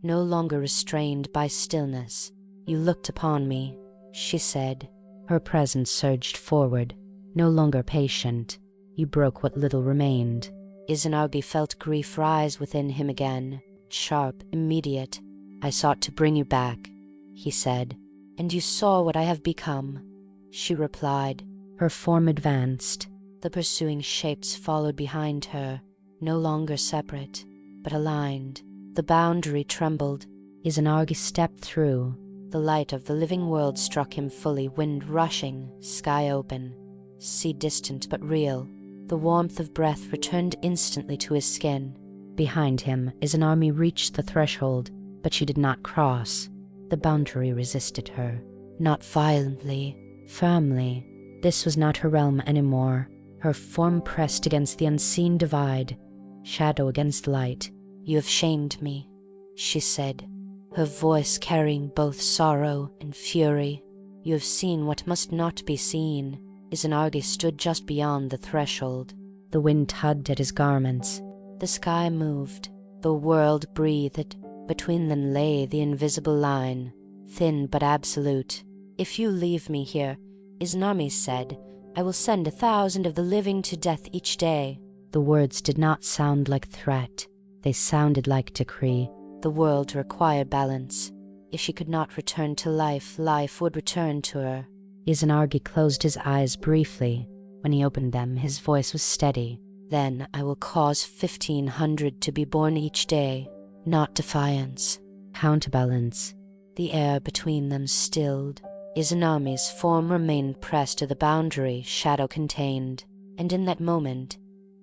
no longer restrained by stillness. "You looked upon me," she said. Her presence surged forward, no longer patient. "You broke what little remained." Izanagi felt grief rise within him again, sharp, immediate. "I sought to bring you back," he said. "And you saw what I have become," she replied. Her form advanced. The pursuing shapes followed behind her, no longer separate, but aligned. The boundary trembled. Izanagi stepped through. The light of the living world struck him fully, wind rushing, sky open, sea distant but real. The warmth of breath returned instantly to his skin. Behind him, Izanami reached the threshold, but she did not cross. The boundary resisted her. Not violently, firmly. This was not her realm anymore. Her form pressed against the unseen divide, shadow against light. "You have shamed me," she said, her voice carrying both sorrow and fury. "You have seen what must not be seen." Izanagi stood just beyond the threshold. The wind tugged at his garments. The sky moved. The world breathed. Between them lay the invisible line, thin but absolute. "If you leave me here," Izanami said, "I will send 1,000 of the living to death each day." The words did not sound like threat. They sounded like decree. The world required balance. If she could not return to life, life would return to her. Izanagi closed his eyes briefly. When he opened them, his voice was steady. "Then I will cause 1,500 to be born each day, not defiance." Counterbalance. The air between them stilled. Izanami's form remained pressed to the boundary shadow contained, and in that moment,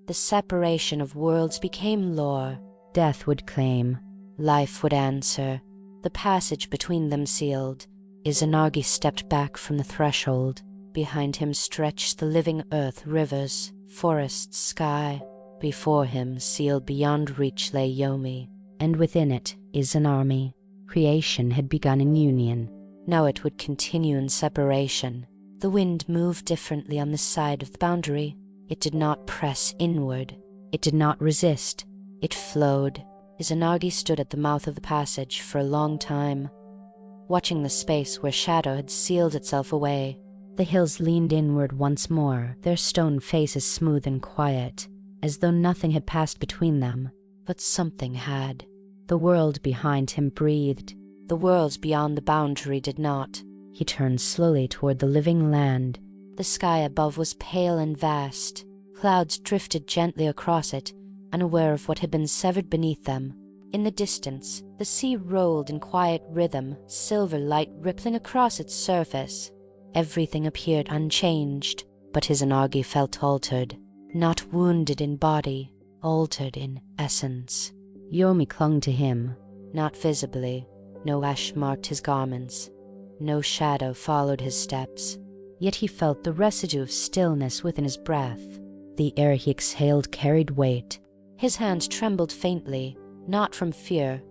the separation of worlds became lore. Death would claim. Life would answer. The passage between them sealed. Izanagi stepped back from the threshold. Behind him stretched the living earth, rivers, forests, sky. Before him, sealed beyond reach, lay Yomi. And within it, Izanami. Creation had begun in union. Now it would continue in separation. The wind moved differently on this side of the boundary. It did not press inward. It did not resist. It flowed. Izanagi stood at the mouth of the passage for a long time, watching the space where shadow had sealed itself away. The hills leaned inward once more, their stone faces smooth and quiet, as though nothing had passed between them. But something had. The world behind him breathed. The worlds beyond the boundary did not. He turned slowly toward the living land. The sky above was pale and vast. Clouds drifted gently across it, unaware of what had been severed beneath them. In the distance, the sea rolled in quiet rhythm, silver light rippling across its surface. Everything appeared unchanged, but Izanagi felt altered. Not wounded in body, altered in essence. Yomi clung to him. Not visibly. No ash marked his garments. No shadow followed his steps. Yet he felt the residue of stillness within his breath. The air he exhaled carried weight. His hands trembled faintly, not from fear,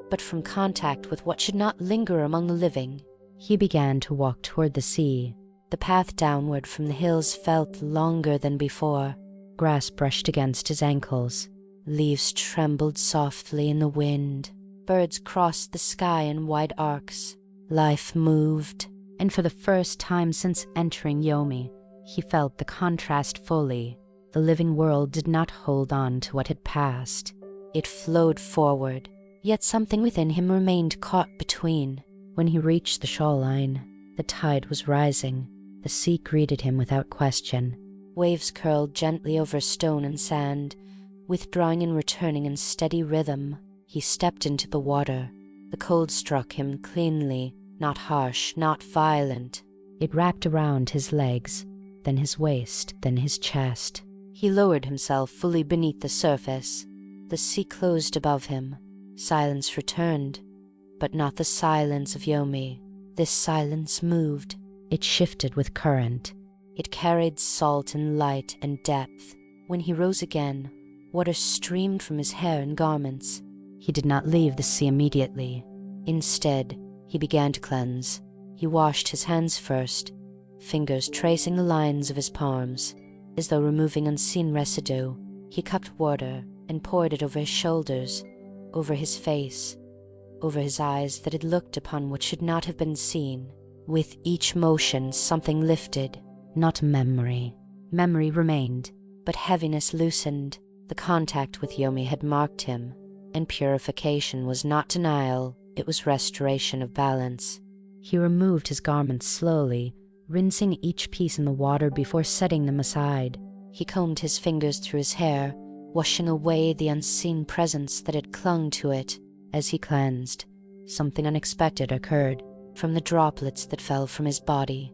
but from contact with what should not linger among the living. He began to walk toward the sea. The path downward from the hills felt longer than before. Grass brushed against his ankles. Leaves trembled softly in the wind. Birds crossed the sky in wide arcs. Life moved. And for the first time since entering Yomi, he felt the contrast fully. The living world did not hold on to what had passed. It flowed forward, yet something within him remained caught between. When he reached the shoreline, the tide was rising. The sea greeted him without question. Waves curled gently over stone and sand, withdrawing and returning in steady rhythm. He stepped into the water. The cold struck him cleanly, not harsh, not violent. It wrapped around his legs, then his waist, then his chest. He lowered himself fully beneath the surface. The sea closed above him. Silence returned, but not the silence of Yomi. This silence moved. It shifted with current. It carried salt and light and depth. When he rose again, water streamed from his hair and garments. He did not leave the sea immediately. Instead, he began to cleanse. He washed his hands first, fingers tracing the lines of his palms, as though removing unseen residue. He cupped water and poured it over his shoulders, over his face, over his eyes that had looked upon what should not have been seen. With each motion, something lifted. Not memory. Memory remained. But heaviness loosened. The contact with Yomi had marked him, and purification was not denial, it was restoration of balance. He removed his garments slowly, rinsing each piece in the water before setting them aside. He combed his fingers through his hair, washing away the unseen presence that had clung to it. As he cleansed, something unexpected occurred. From the droplets that fell from his body,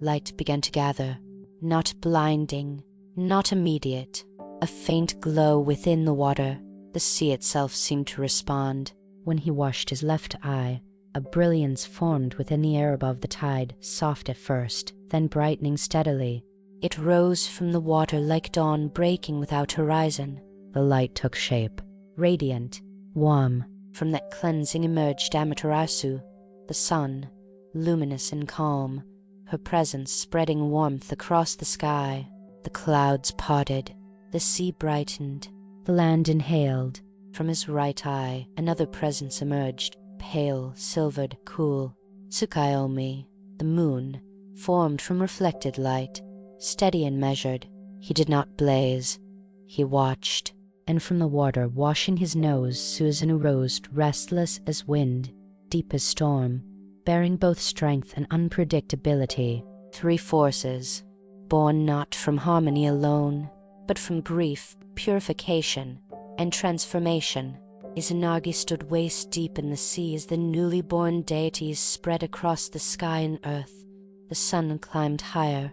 light began to gather, not blinding, not immediate. A faint glow within the water. The sea itself seemed to respond. When he washed his left eye, a brilliance formed within the air above the tide, soft at first, then brightening steadily. It rose from the water like dawn breaking without horizon. The light took shape, radiant, warm. From that cleansing emerged Amaterasu, the sun, luminous and calm, her presence spreading warmth across the sky. The clouds parted. The sea brightened. The land inhaled. From his right eye, another presence emerged, pale, silvered, cool. Tsukayomi, the moon, formed from reflected light, steady and measured. He did not blaze. He watched. And from the water, washing his nose, Susanoo rose, restless as wind, deep as storm, bearing both strength and unpredictability. 3 forces, born not from harmony alone, but from grief, purification, and transformation. Izanagi stood waist deep in the sea as the newly born deities spread across the sky and earth. The sun climbed higher,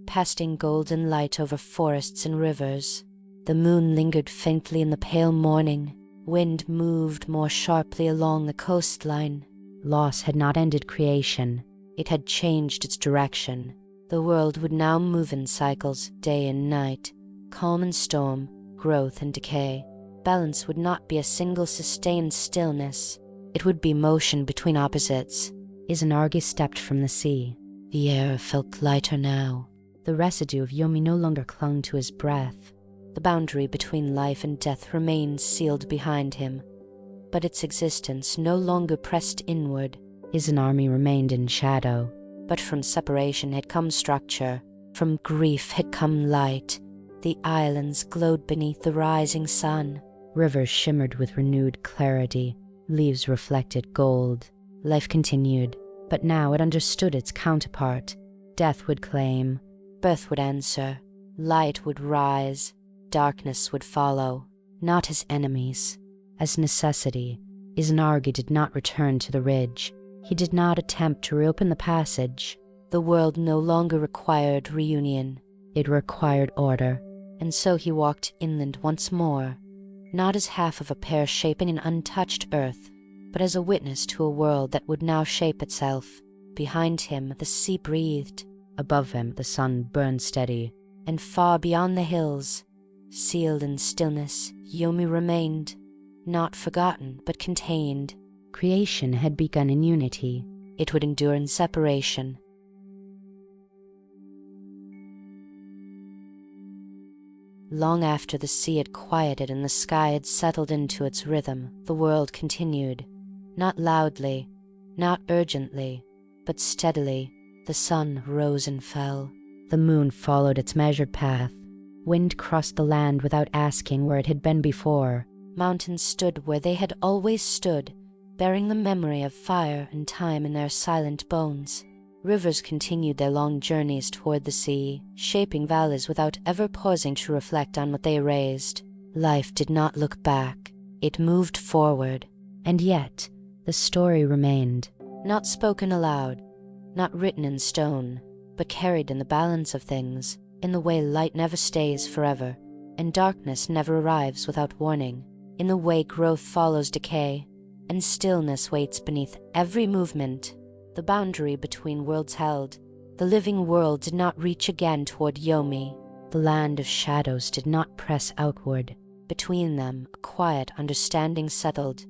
casting golden light over forests and rivers. The moon lingered faintly in the pale morning. Wind moved more sharply along the coastline. Loss had not ended creation. It had changed its direction. The world would now move in cycles, day and night, calm and storm, growth and decay. Balance would not be a single sustained stillness. It would be motion between opposites. Izanagi stepped from the sea. The air felt lighter now. The residue of Yomi no longer clung to his breath. The boundary between life and death remained sealed behind him, but its existence no longer pressed inward. Izanami remained in shadow. But from separation had come structure. From grief had come light. The islands glowed beneath the rising sun. Rivers shimmered with renewed clarity. Leaves reflected gold. Life continued, but now it understood its counterpart. Death would claim. Birth would answer. Light would rise. Darkness would follow. Not as enemies, as necessity. Izanagi did not return to the ridge. He did not attempt to reopen the passage. The world no longer required reunion. It required order. And so he walked inland once more, not as half of a pair shaping an untouched earth, but as a witness to a world that would now shape itself. Behind him, the sea breathed. Above him, the sun burned steady. And far beyond the hills, sealed in stillness, Yomi remained, not forgotten, but contained. Creation had begun in unity. It would endure in separation. Long after the sea had quieted and the sky had settled into its rhythm, the world continued. Not loudly, not urgently, but steadily. The sun rose and fell. The moon followed its measured path. Wind crossed the land without asking where it had been before. Mountains stood where they had always stood, bearing the memory of fire and time in their silent bones. Rivers continued their long journeys toward the sea, shaping valleys without ever pausing to reflect on what they erased. Life did not look back. It moved forward. And yet, the story remained. Not spoken aloud, not written in stone, but carried in the balance of things, in the way light never stays forever, and darkness never arrives without warning, in the way growth follows decay, and stillness waits beneath every movement. The boundary between worlds held. The living world did not reach again toward Yomi. The land of shadows did not press outward. Between them, a quiet understanding settled.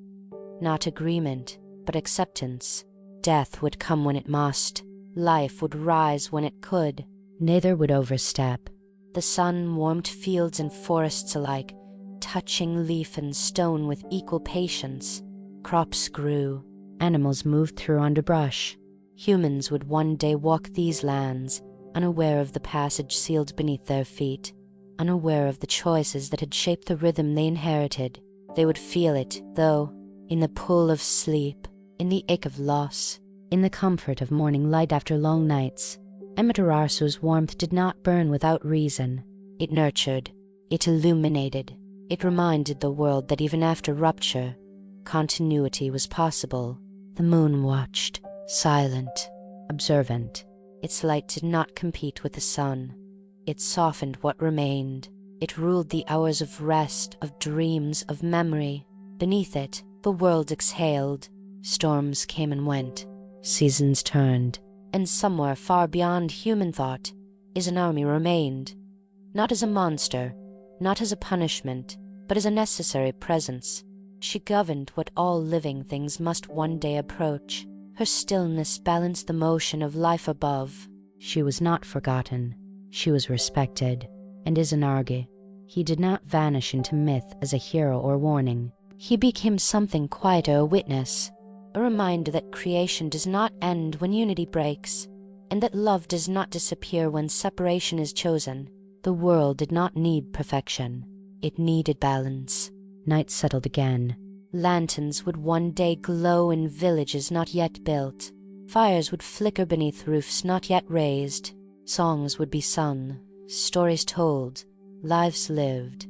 Not agreement, but acceptance. Death would come when it must. Life would rise when it could. Neither would overstep. The sun warmed fields and forests alike, touching leaf and stone with equal patience. Crops grew. Animals moved through underbrush. Humans would one day walk these lands, unaware of the passage sealed beneath their feet, unaware of the choices that had shaped the rhythm they inherited. They would feel it, though, in the pull of sleep, in the ache of loss, in the comfort of morning light after long nights. Amaterasu's warmth did not burn without reason. It nurtured, it illuminated, it reminded the world that even after rupture, continuity was possible. The moon watched, silent, observant. Its light did not compete with the sun. It softened what remained. It ruled the hours of rest, of dreams, of memory. Beneath it, the world exhaled. Storms came and went. Seasons turned. And somewhere far beyond human thought, Izanami remained. Not as a monster, not as a punishment, but as a necessary presence. She governed what all living things must one day approach. Her stillness balanced the motion of life above. She was not forgotten. She was respected. And Izanagi, He did not vanish into myth as a hero or warning. He became something quieter, a witness, a reminder that creation does not end when unity breaks, and that love does not disappear when separation is chosen. The world did not need perfection. It needed balance. Night settled again. Lanterns would one day glow in villages not yet built. Fires would flicker beneath roofs not yet raised. Songs would be sung, stories told, lives lived,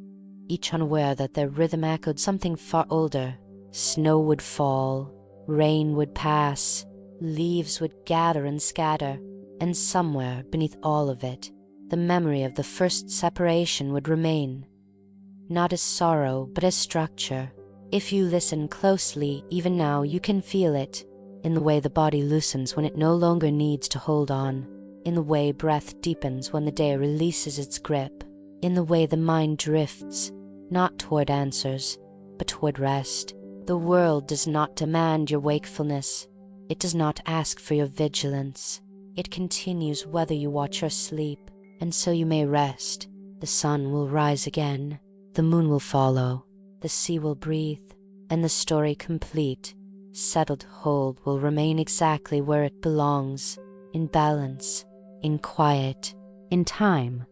each unaware that their rhythm echoed something far older. Snow would fall, rain would pass, leaves would gather and scatter, and somewhere beneath all of it, the memory of the first separation would remain. Not as sorrow, but as structure. If you listen closely, even now you can feel it, in the way the body loosens when it no longer needs to hold on, in the way breath deepens when the day releases its grip, in the way the mind drifts, not toward answers, but toward rest. The world does not demand your wakefulness. It does not ask for your vigilance. It continues whether you watch or sleep, and so you may rest. The sun will rise again. The moon will follow. The sea will breathe, and the story complete, settled whole, will remain exactly where it belongs, in balance, in quiet, in time.